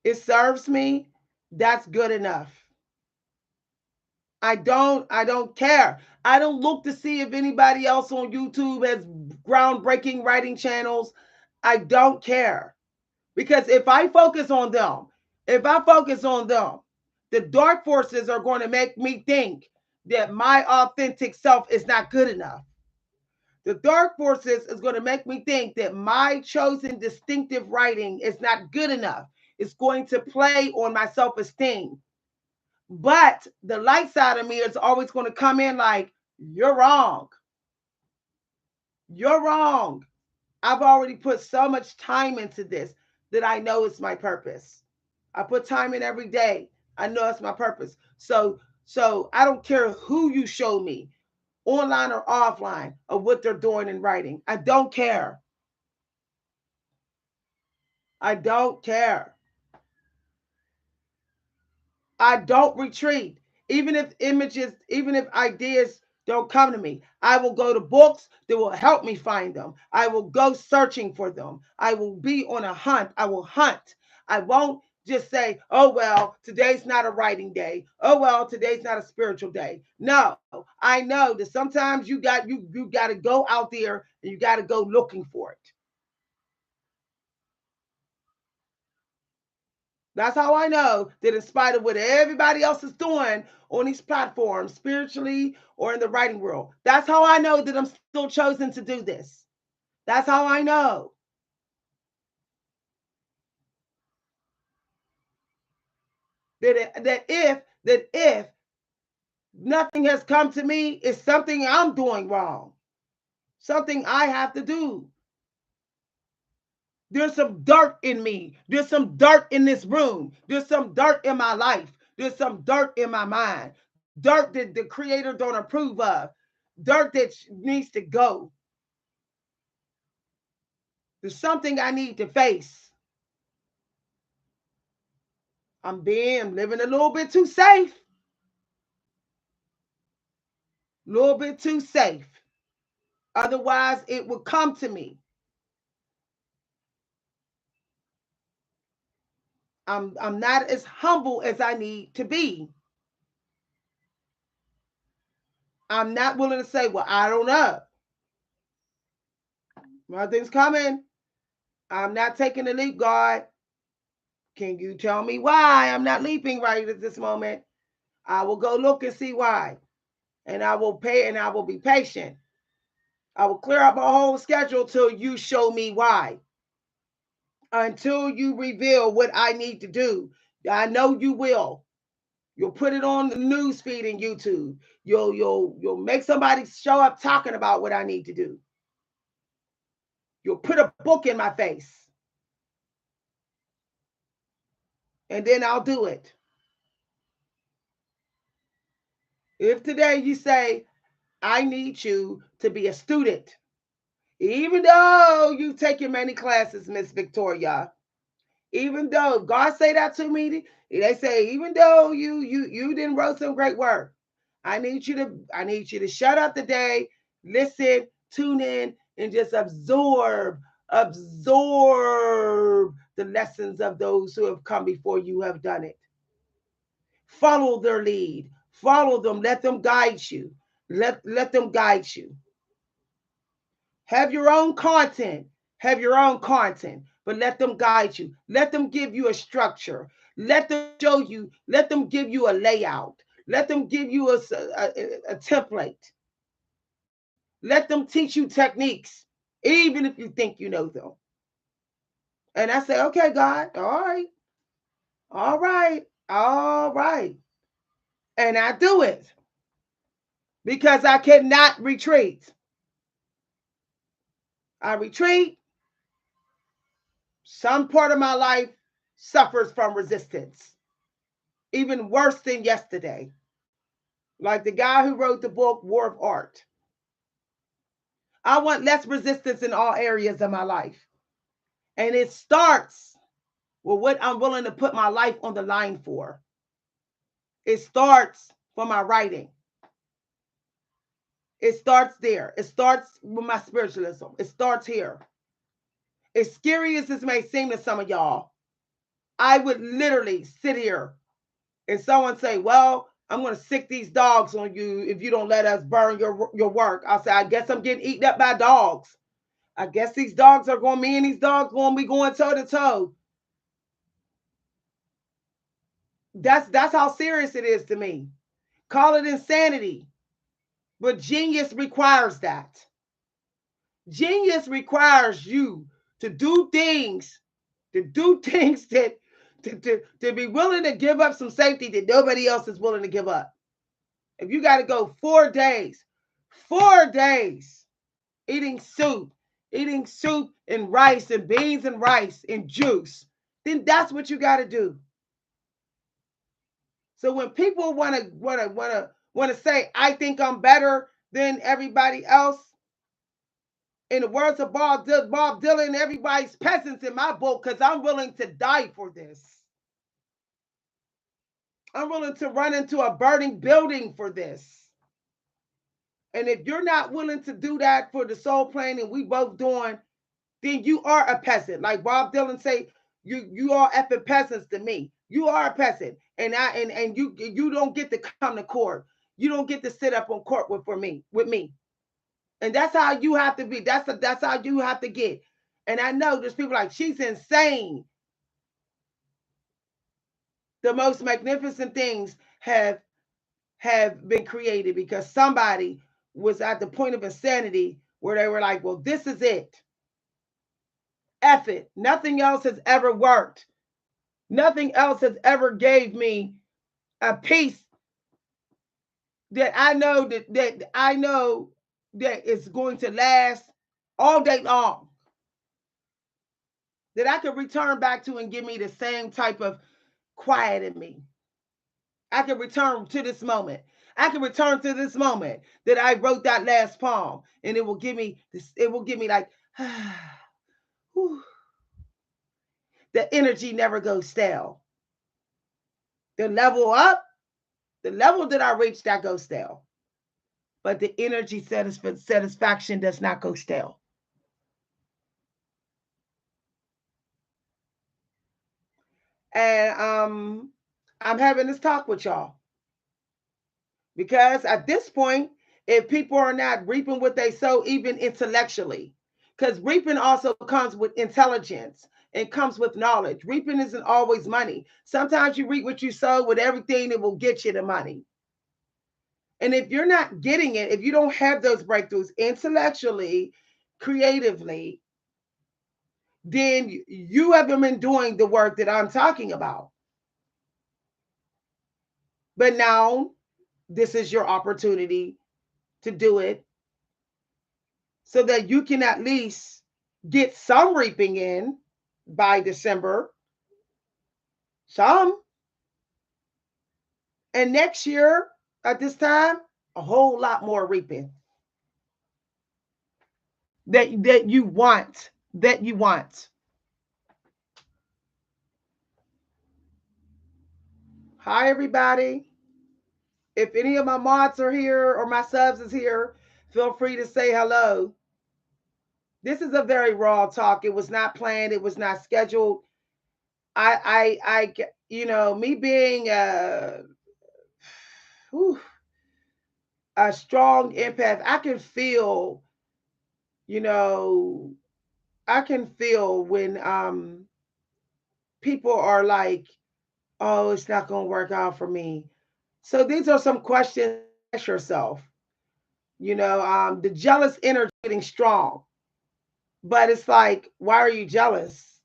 It serves me. That's good enough. I don't care. I don't look to see if anybody else on YouTube has groundbreaking writing channels. I don't care. Because if I focus on them, the dark forces are going to make me think that my authentic self is not good enough. The dark forces is going to make me think that my chosen distinctive writing is not good enough. It's going to play on my self esteem. But the light side of me is always going to come in like, you're wrong. You're wrong. I've already put so much time into this that I know it's my purpose. I put time in every day. I know it's my purpose. So I don't care who you show me, online or offline, of what they're doing in writing. I don't care. I don't care. I don't retreat. Even if ideas don't come to me, I will go to books that will help me find them. I will go searching for them. I will be on a hunt. I will hunt. I won't just say, oh, well, today's not a writing day. Oh, well, today's not a spiritual day. No, I know that sometimes you got to go out there and you got to go looking for it. That's how I know that in spite of what everybody else is doing on these platforms, spiritually or in the writing world, that's how I know that I'm still chosen to do this. That's how I know that if nothing has come to me, it's something I'm doing wrong, something I have to do. There's some dirt in me. There's some dirt in this room. There's some dirt in my life. There's some dirt in my mind. Dirt that the creator don't approve of. Dirt that needs to go. There's something I need to face. I'm living a little bit too safe. A little bit too safe. Otherwise, it would come to me. I'm not as humble as I need to be. I'm not willing to say, well, I don't know. Nothing's coming. I'm not taking the leap, God. Can you tell me why I'm not leaping right at this moment? I will go look and see why. And I will pay and I will be patient. I will clear up my whole schedule till you show me why. Until you reveal what I need to do. I know you will. You'll put it on the news feed in YouTube. You'll make somebody show up talking about what I need to do. You'll put a book in my face. And then I'll do it. If today you say, I need you to be a student, even though you've taken many classes, Miss Victoria, even though God say that to me, they say, even though you didn't wrote some great work, I need you to shut up today, listen, tune in, and just absorb the lessons of those who have come before you have done it. Follow their lead. Follow them. Let them guide you. Let them guide you. Have your own content. Have your own content, but let them guide you. Let them give you a structure. Let them show you. Let them give you a layout. Let them give you a template. Let them teach you techniques, even if you think you know them. And I say, okay, God, all right, all right, all right. And I do it because I cannot retreat. I retreat. Some part of my life suffers from resistance, even worse than yesterday. Like the guy who wrote the book, War of Art. I want less resistance in all areas of my life. And it starts with what I'm willing to put my life on the line for. It starts for my writing. It starts there. It starts with my spiritualism. It starts here. As scary as this may seem to some of y'all, I would literally sit here and someone say, well, I'm going to sick these dogs on you if you don't let us burn your work. I'll say, I guess I'm getting eaten up by dogs. I guess these dogs are going, me and these dogs going to be going toe to toe. That's how serious it is to me. Call it insanity. But genius requires that. Genius requires you to do things that to be willing to give up some safety that nobody else is willing to give up. If you got to go 4 days eating soup and rice and beans and rice and juice, then that's what you got to do. So when people want to say, I think I'm better than everybody else, in the words of Bob Dylan, everybody's peasants in my book, because I'm willing to die for this. I'm willing to run into a burning building for this. And if you're not willing to do that for the soul plane, and we both doing, then you are a peasant. Like Bob Dylan say, you are effing peasants to me. You are a peasant, and you don't get to come to court. You don't get to sit up on court with me. And that's how you have to be. That's how you have to get. And I know there's people like, she's insane. The most magnificent things have been created because somebody was at the point of insanity where they were like, well, this is it. F it. Nothing else has ever worked. Nothing else has ever gave me a peace that I know that it's going to last all day long. That I could return back to and give me the same type of quiet in me. I can return to this moment. I can return to this moment that I wrote that last poem, and it will give me this. It will give me like, the energy never goes stale. The level up, the level that I reached, that goes stale. But the energy satisfaction does not go stale. And I'm having this talk with y'all because at this point, if people are not reaping what they sow, even intellectually, because reaping also comes with intelligence. It comes with knowledge. Reaping isn't always money. Sometimes you reap what you sow with everything that will get you the money. And if you're not getting it, if you don't have those breakthroughs intellectually, creatively, then you haven't been doing the work that I'm talking about. But now this is your opportunity to do it so that you can at least get some reaping in by December. Some. And next year at this time, a whole lot more reaping. That you want. That you want. Hi, everybody. If any of my mods are here or my subs is here, feel free to say hello. This is a very raw talk. It was not planned. It was not scheduled. Me being a strong empath, I can feel, I can feel when people are like, oh, it's not going to work out for me. So these are some questions to ask yourself. The jealous energy getting strong, but it's like, why are you jealous?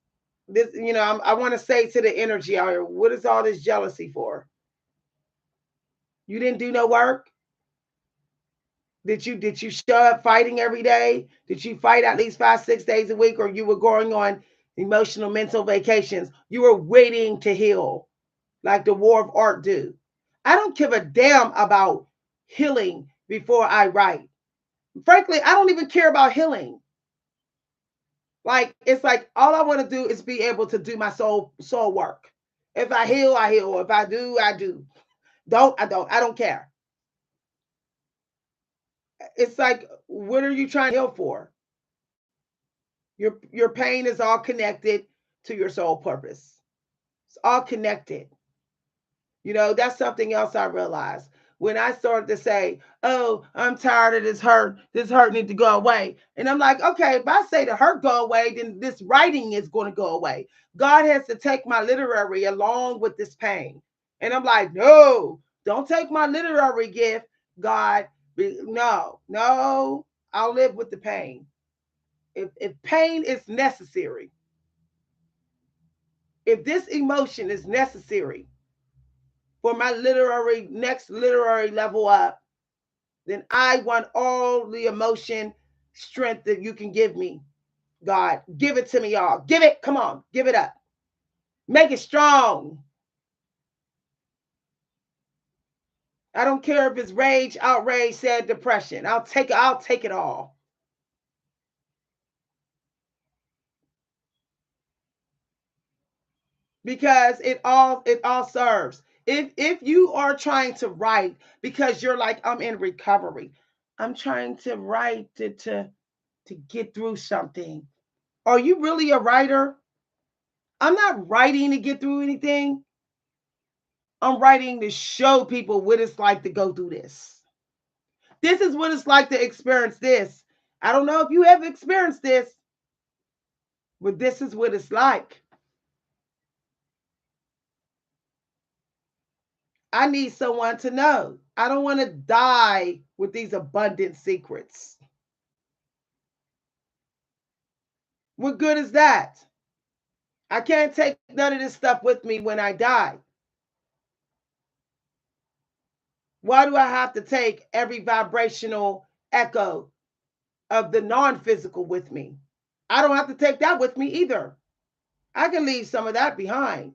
This, I want to say to the energy out here, what is all this jealousy for? You didn't do no work. Did you show up fighting every day? Did you fight at least 5-6 days a week, or you were going on emotional mental vacations. You are waiting to heal, like the War of Art do. I don't give a damn about healing before I write. Frankly, I don't even care about healing. Like it's like all I want to do is be able to do my soul work. If I heal, I heal. If I do, I do. Don't, I don't. I don't care. It's like, what are you trying to heal for? Your pain is all connected to your soul purpose. It's all connected. You know, that's something else I realized. When I started to say, oh, I'm tired of this hurt needs to go away. And I'm like, okay, if I say the hurt go away, then this writing is going to go away. God has to take my literary along with this pain. And I'm like, no, don't take my literary gift, God. No, no, I'll live with the pain. If pain is necessary, if this emotion is necessary for my next literary level up, then I want all the emotion, strength that you can give me. God, give it to me, y'all. Give it. Come on, give it up. Make it strong. I don't care if it's rage, outrage, sad, depression. I'll take it all. Because it all serves. If you are trying to write because you're like, I'm in recovery, I'm trying to write to get through something. Are you really a writer? I'm not writing to get through anything. I'm writing to show people what it's like to go through this. This is what it's like to experience this. I don't know if you have experienced this, but this is what it's like. I need someone to know. I don't want to die with these abundant secrets. What good is that? I can't take none of this stuff with me when I die. Why do I have to take every vibrational echo of the non physical with me? I don't have to take that with me either. I can leave some of that behind.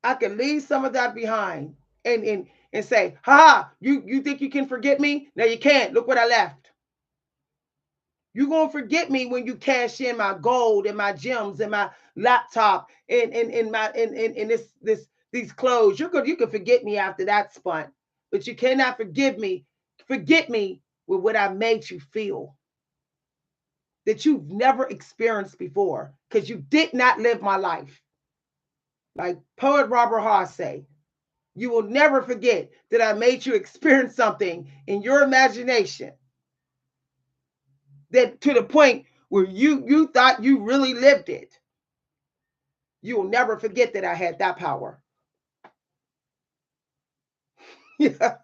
I can leave some of that behind and say, ha, you think you can forget me? No, you can't. Look what I left. You're gonna forget me when you cash in my gold and my gems and my laptop and my in this these clothes. You can forget me after that spun, but you cannot forget me with what I made you feel that you've never experienced before because you did not live my life. Like poet Robert Haas say, you will never forget that I made you experience something in your imagination that to the point where you thought you really lived it. You will never forget that I had that power. Yeah.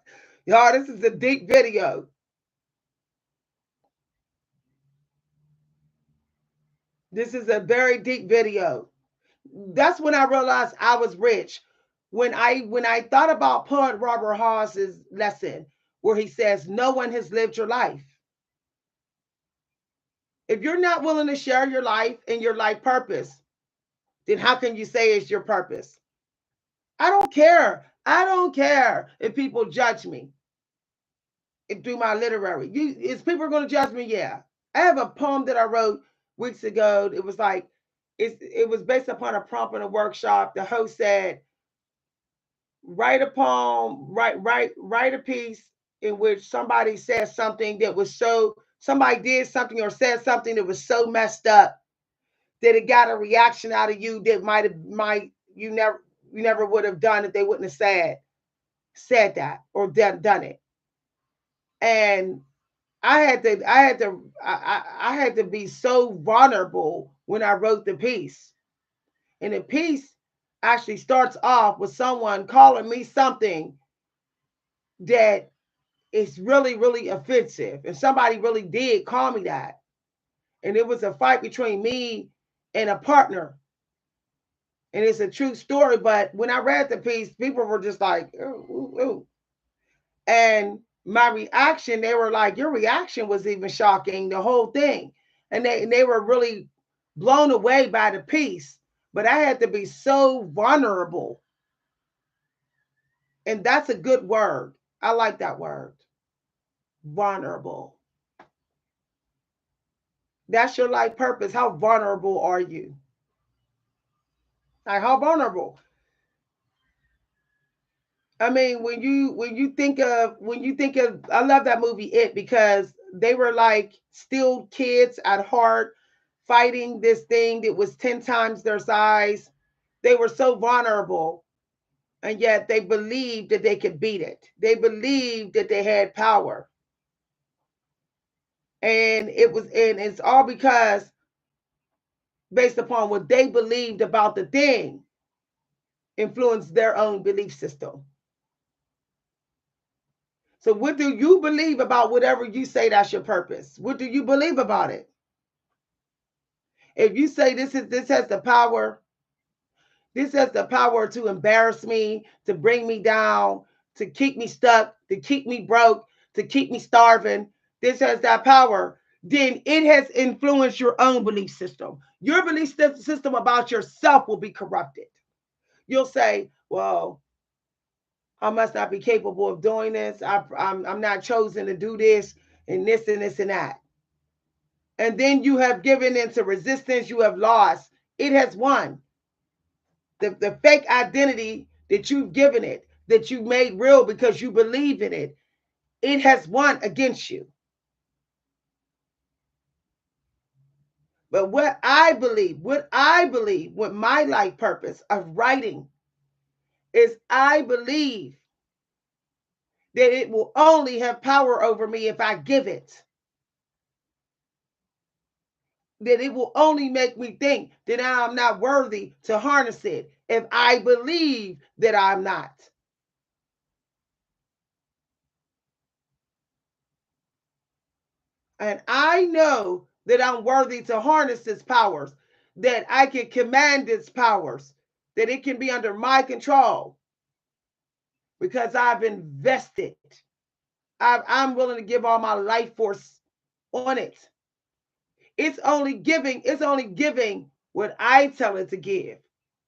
Y'all, this is a deep video. This is a very deep video. That's when I realized I was rich. When I thought about poet Robert Haas's lesson where he says, no one has lived your life. If you're not willing to share your life and your life purpose, then how can you say it's your purpose? I don't care. I don't care if people judge me through my literary. Is people are going to judge me? Yeah. I have a poem that I wrote weeks ago. It was like it was based upon a prompt in a workshop. The host said, write a poem, write a piece in which somebody says something that was so somebody did something or said something that was so messed up that it got a reaction out of you that might you never would have done if they wouldn't have said that or done it. And I had to be so vulnerable when I wrote the piece. And the piece actually starts off with someone calling me something that is really, really offensive. And somebody really did call me that. And it was a fight between me and a partner. And it's a true story. But when I read the piece, people were just like, ooh, ooh, ooh. And my reaction, they were like, your reaction was even shocking, the whole thing. And they were really blown away by the piece. But I had to be so vulnerable. And that's a good word. I like that word. Vulnerable. That's your life purpose. How vulnerable are you? Like how vulnerable? I mean, when you think of I love that movie It because they were like still kids at heart fighting this thing that was 10 times their size. They were so vulnerable and yet they believed that they could beat it. They believed that they had power. And it's all because based upon what they believed about the thing influenced their own belief system. So what do you believe about whatever you say that's your purpose? What do you believe about it? If you say this has the power to embarrass me, to bring me down, to keep me stuck, to keep me broke, to keep me starving, this has that power, then it has influenced your own belief system. Your belief system about yourself will be corrupted. You'll say, well, I must not be capable of doing this. I'm not chosen to do this and this and this and that. And then you have given into resistance, you have lost. It has won. The fake identity that you've given it, that you made real because you believe in it, it has won against you. But what my life purpose of writing is I believe that it will only have power over me if I give it. That it will only make me think that I'm not worthy to harness it if I believe that I'm not. And I know that I'm worthy to harness its powers, that I can command its powers, that it can be under my control because I've invested. I'm willing to give all my life force on it. It's only giving what I tell it to give.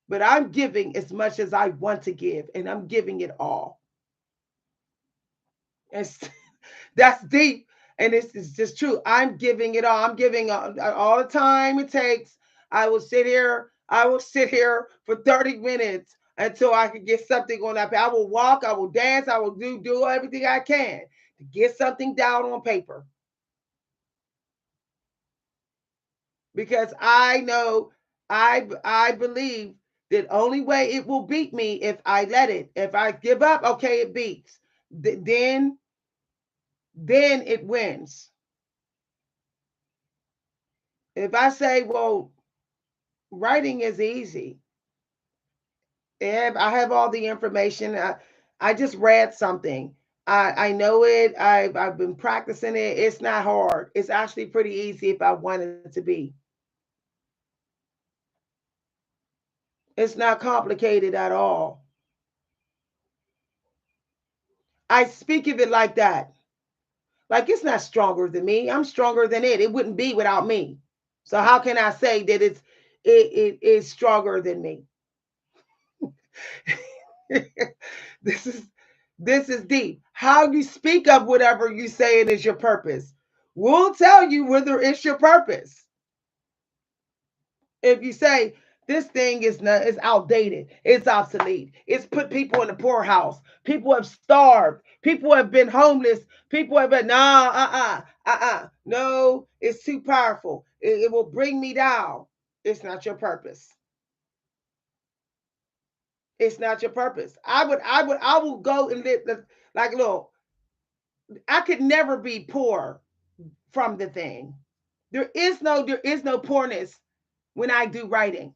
But I'm giving as much as I want to give, and I'm giving it all. It's, that's deep, and it's just true. I'm giving it all. I'm giving all the time it takes. I will sit here. I will sit here for 30 minutes until I can get something on that. I will walk. I will dance. I will do everything I can to get something down on paper because I know I believe that only way it will beat me if I let it. If I give up, okay, it beats. Then it wins. If I say, well, writing is easy, I have all the information. I just read something. I know it. I've been practicing it. It's not hard. It's actually pretty easy if I wanted it to be. It's not complicated at all. I speak of it like that. Like it's not stronger than me. I'm stronger than it. It wouldn't be without me. So how can I say that it is stronger than me? this is this is deep. How you speak of whatever you say it is your purpose will tell you whether it's your purpose. If you say this thing is outdated, it's obsolete, it's put people in the poorhouse, people have starved, people have been homeless, people have been no, it's too powerful. It will bring me down. It's not your purpose. It's not your purpose. I will go and live like look. I could never be poor from the thing. There is no poorness when I do writing.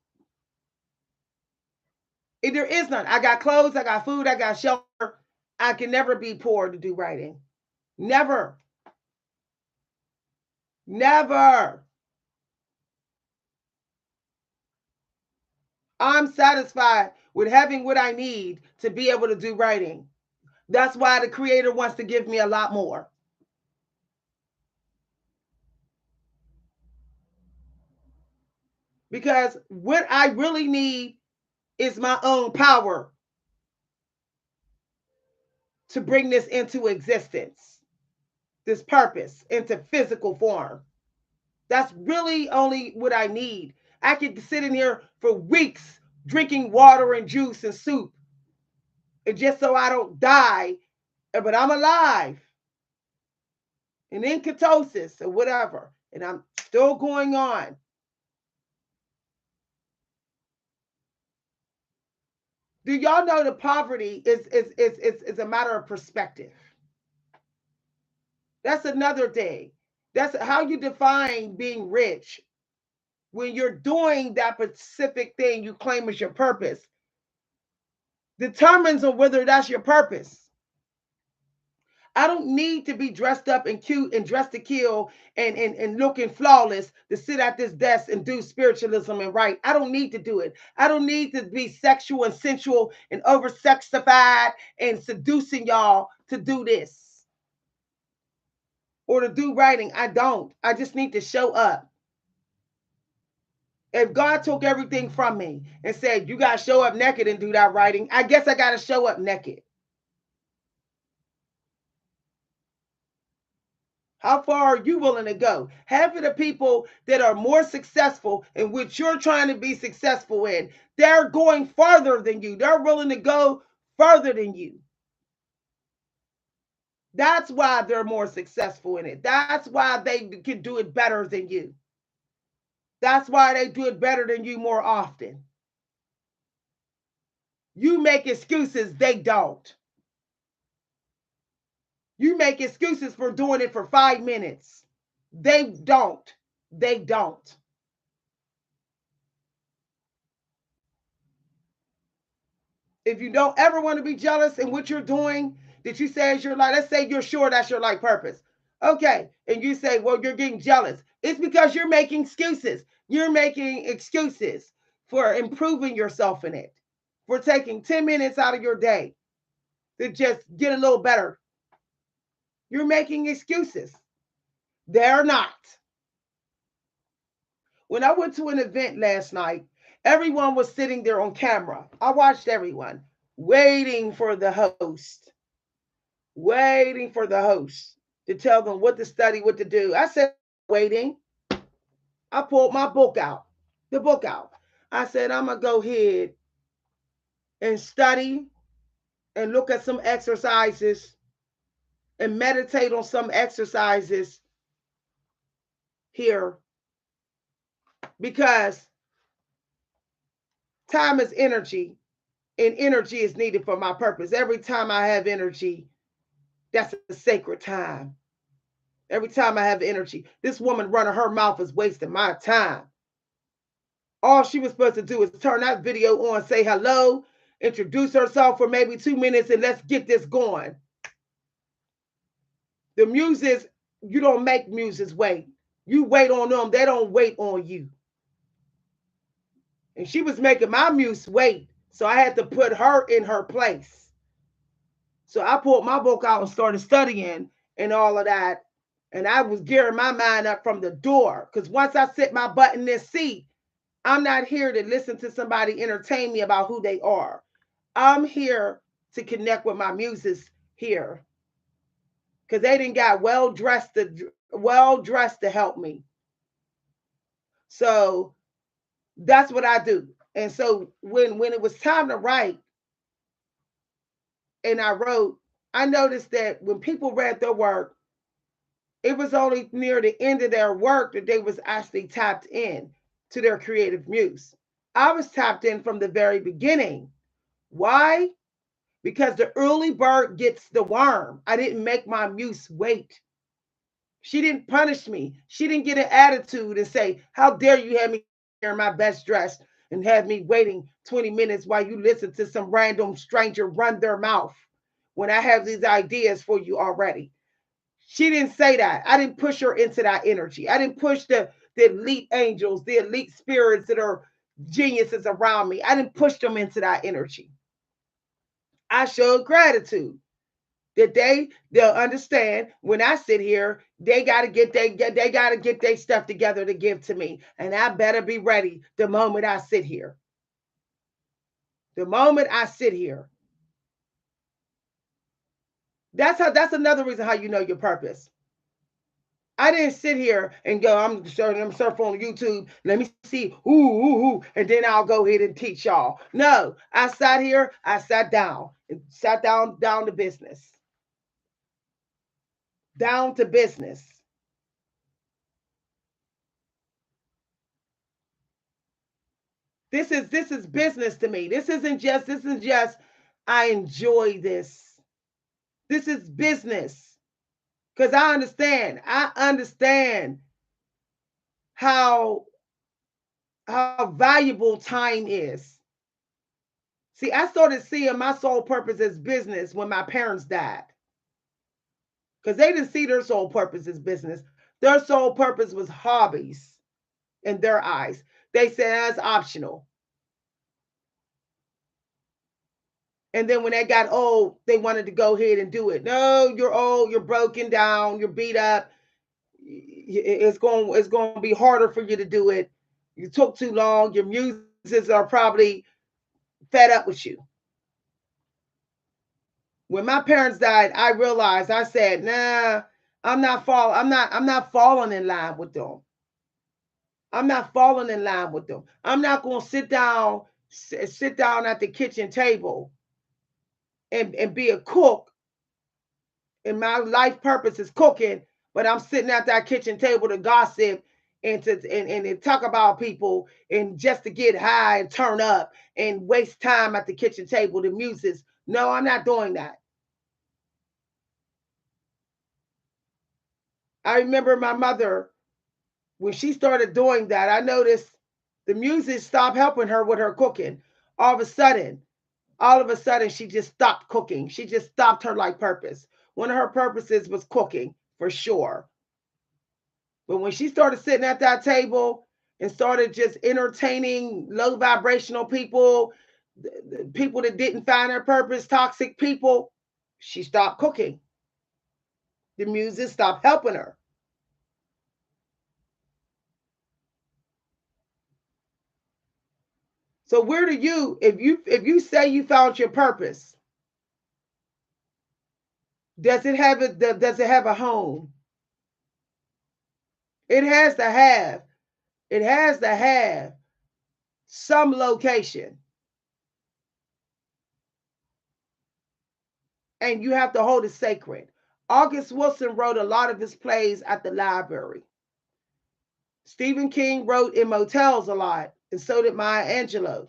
There is none. I got clothes, I got food, I got shelter. I can never be poor to do writing. Never. Never. I'm satisfied with having what I need to be able to do writing. That's why the Creator wants to give me a lot more. Because what I really need is my own power to bring this into existence, this purpose into physical form. That's really only what I need. I could sit in here for weeks drinking water and juice and soup, and just so I don't die, but I'm alive and in ketosis or whatever, and I'm still going on. Do y'all know that poverty is a matter of perspective? That's another thing. That's how you define being rich. When you're doing that specific thing you claim as your purpose, determines on whether that's your purpose. I don't need to be dressed up and cute and dressed to kill and looking flawless to sit at this desk and do spiritualism and write. I don't need to do it. I don't need to be sexual and sensual and over sexified and seducing y'all to do this or to do writing. I don't. I just need to show up. If God took everything from me and said, you got to show up naked and do that writing, I guess I got to show up naked. How far are you willing to go? Half of the people that are more successful in which you're trying to be successful in, they're going farther than you. They're willing to go further than you. That's why they're more successful in it. That's why they can do it better than you. That's why they do it better than you more often. You make excuses, they don't. You make excuses for doing it for 5 minutes. They don't. They don't. If you don't ever want to be jealous in what you're doing, that you say is your life, let's say you're sure that's your life purpose. Okay. And you say, well, you're getting jealous. It's because you're making excuses. You're making excuses for improving yourself in it, for taking 10 minutes out of your day to just get a little better. You're making excuses. They're not. When I went to an event last night, everyone was sitting there on camera. I watched everyone waiting for the host, to tell them what to study, what to do. I said, waiting. I pulled my book out, the book out. I said, I'm going to go ahead and study and look at some exercises and meditate on some exercises here because time is energy and energy is needed for my purpose. Every time I have energy, that's a sacred time. Every time I have energy, this woman running her mouth is wasting my time. All she was supposed to do is turn that video on, say hello, introduce herself for maybe 2 minutes, and let's get this going. The muses, you don't make muses wait. You wait on them, they don't wait on you. And she was making my muse wait, so I had to put her in her place. So I pulled my book out and started studying and all of that. And I was gearing my mind up from the door because once I sit my butt in this seat, I'm not here to listen to somebody entertain me about who they are. I'm here to connect with my muses here because they didn't got well dressed to help me. So that's what I do. And so when it was time to write, and I wrote, I noticed that when people read their work, it was only near the end of their work that they was actually tapped in to their creative muse. I was tapped in from the very beginning. Why? Because the early bird gets the worm. I didn't make my muse wait. She didn't punish me. She didn't get an attitude and say, how dare you have me wearing my best dress and have me waiting 20 minutes while you listen to some random stranger run their mouth when I have these ideas for you already. She didn't say that. I didn't push her into that energy. I didn't push the elite angels, the elite spirits that are geniuses around me. I didn't push them into that energy. I showed gratitude. that they'll understand when I sit here, they gotta get their stuff together to give to me. And I better be ready the moment I sit here. The moment I sit here. That's another reason how you know your purpose. I didn't sit here and go, I'm surfing on YouTube. Let me see, and then I'll go ahead and teach y'all. No, I sat here, I sat down, and sat down to business. Down to business. This is business to me. This is just I enjoy this. This is business. Because I understand. I understand how valuable time is. See, I started seeing my sole purpose as business when my parents died. Because they didn't see their sole purpose as business. Their sole purpose was hobbies in their eyes. They said that's optional. And then when they got old, they wanted to go ahead and do it. No, you're old, you're broken down, you're beat up. It's going to be harder for you to do it. You took too long. Your muses are probably fed up with you. When my parents died, I realized, I said, nah, I'm not falling in line with them. I'm not falling in line with them. I'm not going to sit down at the kitchen table and be a cook. And my life purpose is cooking, but I'm sitting at that kitchen table to gossip and to talk about people and just to get high and turn up and waste time at the kitchen table, the muses. No, I'm not doing that. I remember my mother, when she started doing that, I noticed the music stopped helping her with her cooking. All of a sudden, she just stopped cooking. She just stopped her life purpose. One of her purposes was cooking, for sure. But when she started sitting at that table and started just entertaining low vibrational people, people that didn't find their purpose, toxic people, she stopped cooking. The music stopped helping her. So where do you, if you say you found your purpose, does it have a home? It has to have. It has to have some location. And you have to hold it sacred. August Wilson wrote a lot of his plays at the library. Stephen King wrote in motels a lot, and so did Maya Angelou.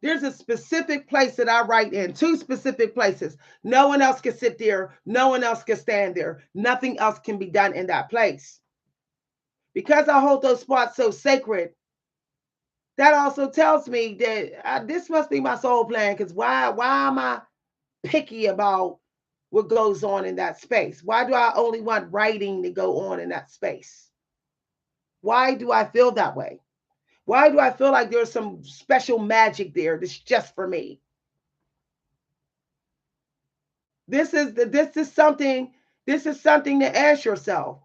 There's a specific place that I write in, two specific places. No one else can sit there. No one else can stand there. Nothing else can be done in that place. Because I hold those spots so sacred, that also tells me that this must be my soul plan. Because why am I picky about what goes on in that space? Why do I only want writing to go on in that space? Why do I feel that way? Why do I feel like there's some special magic there that's just for me? This is something to ask yourself.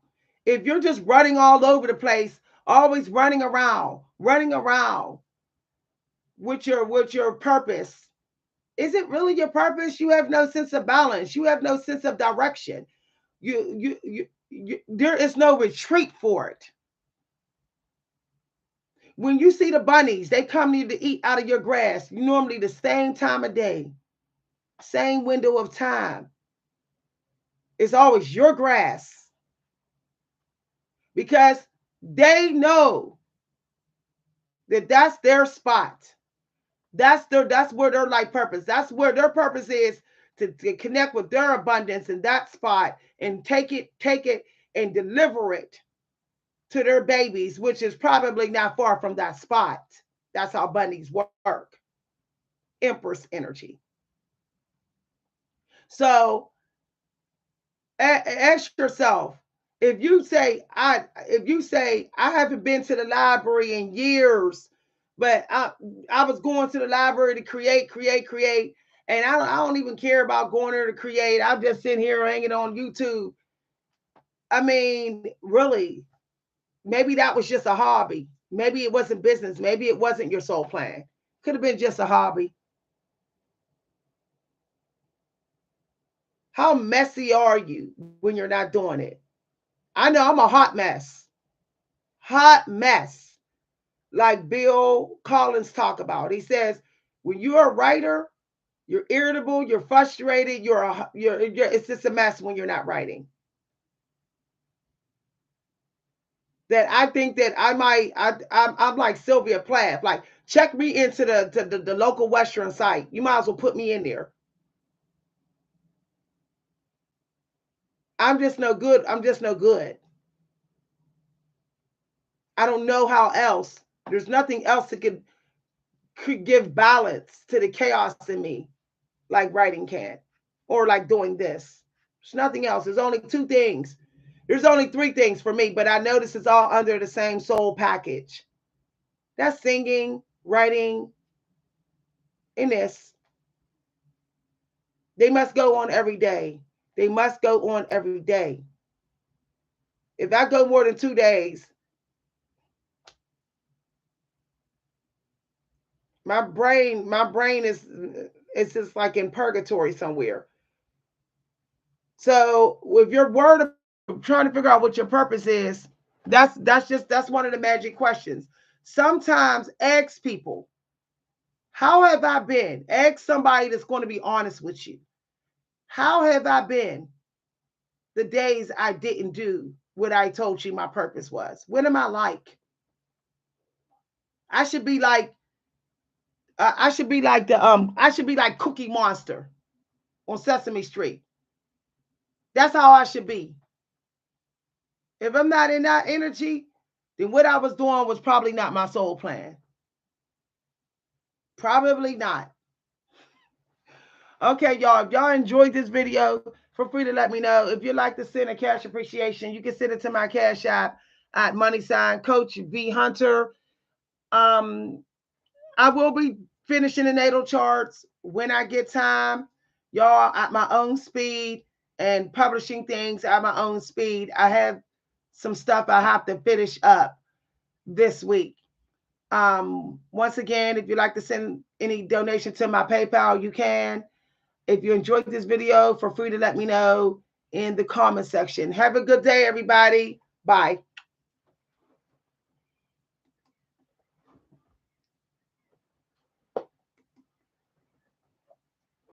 If you're just running all over the place, always running around with your purpose, is it really your purpose? You have no sense of balance. You have no sense of direction. There is no retreat for it. When you see the bunnies, they come to you to eat out of your grass. Normally the same time of day, same window of time. It's always your grass because they know that that's their spot. That's where their life purpose. That's where their purpose is to connect with their abundance in that spot and take it and deliver it to their babies, which is probably not far from that spot. That's how bunnies work. Empress energy. So ask yourself, if you say I haven't been to the library in years, but I was going to the library to create, And I don't even care about going there to create. I'm just sitting here hanging on YouTube. I mean, really, maybe that was just a hobby. Maybe it wasn't business. Maybe it wasn't your soul plan. Could have been just a hobby. How messy are you when you're not doing it? I know I'm a hot mess. Hot mess. Like Bill Collins talk about. He says, when you're a writer, you're irritable, you're frustrated, you're it's just a mess when you're not writing. That I think that I'm like Sylvia Plath. Like, check me into the local Western site. You might as well put me in there. I'm just no good. I'm just no good. I don't know how else. There's nothing else that could give balance to the chaos in me, like writing can, or like doing this. There's nothing else. There's only two things. There's only three things for me, but I notice it's all under the same soul package. That's singing, writing, and this. They must go on every day. They must go on every day. If I go more than 2 days, my brain is it's just like in purgatory somewhere. So with your word of trying to figure out what your purpose is, that's one of the magic questions. Sometimes ask people, how have I been? Ask somebody that's going to be honest with you. How have I been the days I didn't do what I told you my purpose was? What am I like? I should be like I should be like Cookie Monster on Sesame Street. That's how I should be. If I'm not in that energy, then what I was doing was probably not my soul plan. Probably not. Okay, y'all. If y'all enjoyed this video, feel free to let me know. If you'd like to send a cash appreciation, you can send it to my cash app at Coach V Hunter. I will be finishing the natal charts when I get time, y'all, at my own speed, and publishing things at my own speed. I have some stuff I have to finish up this week. Once again, if you'd like to send any donation to my PayPal, you can. If you enjoyed this video, feel free to let me know in the comment section. Have a good day, everybody. Bye.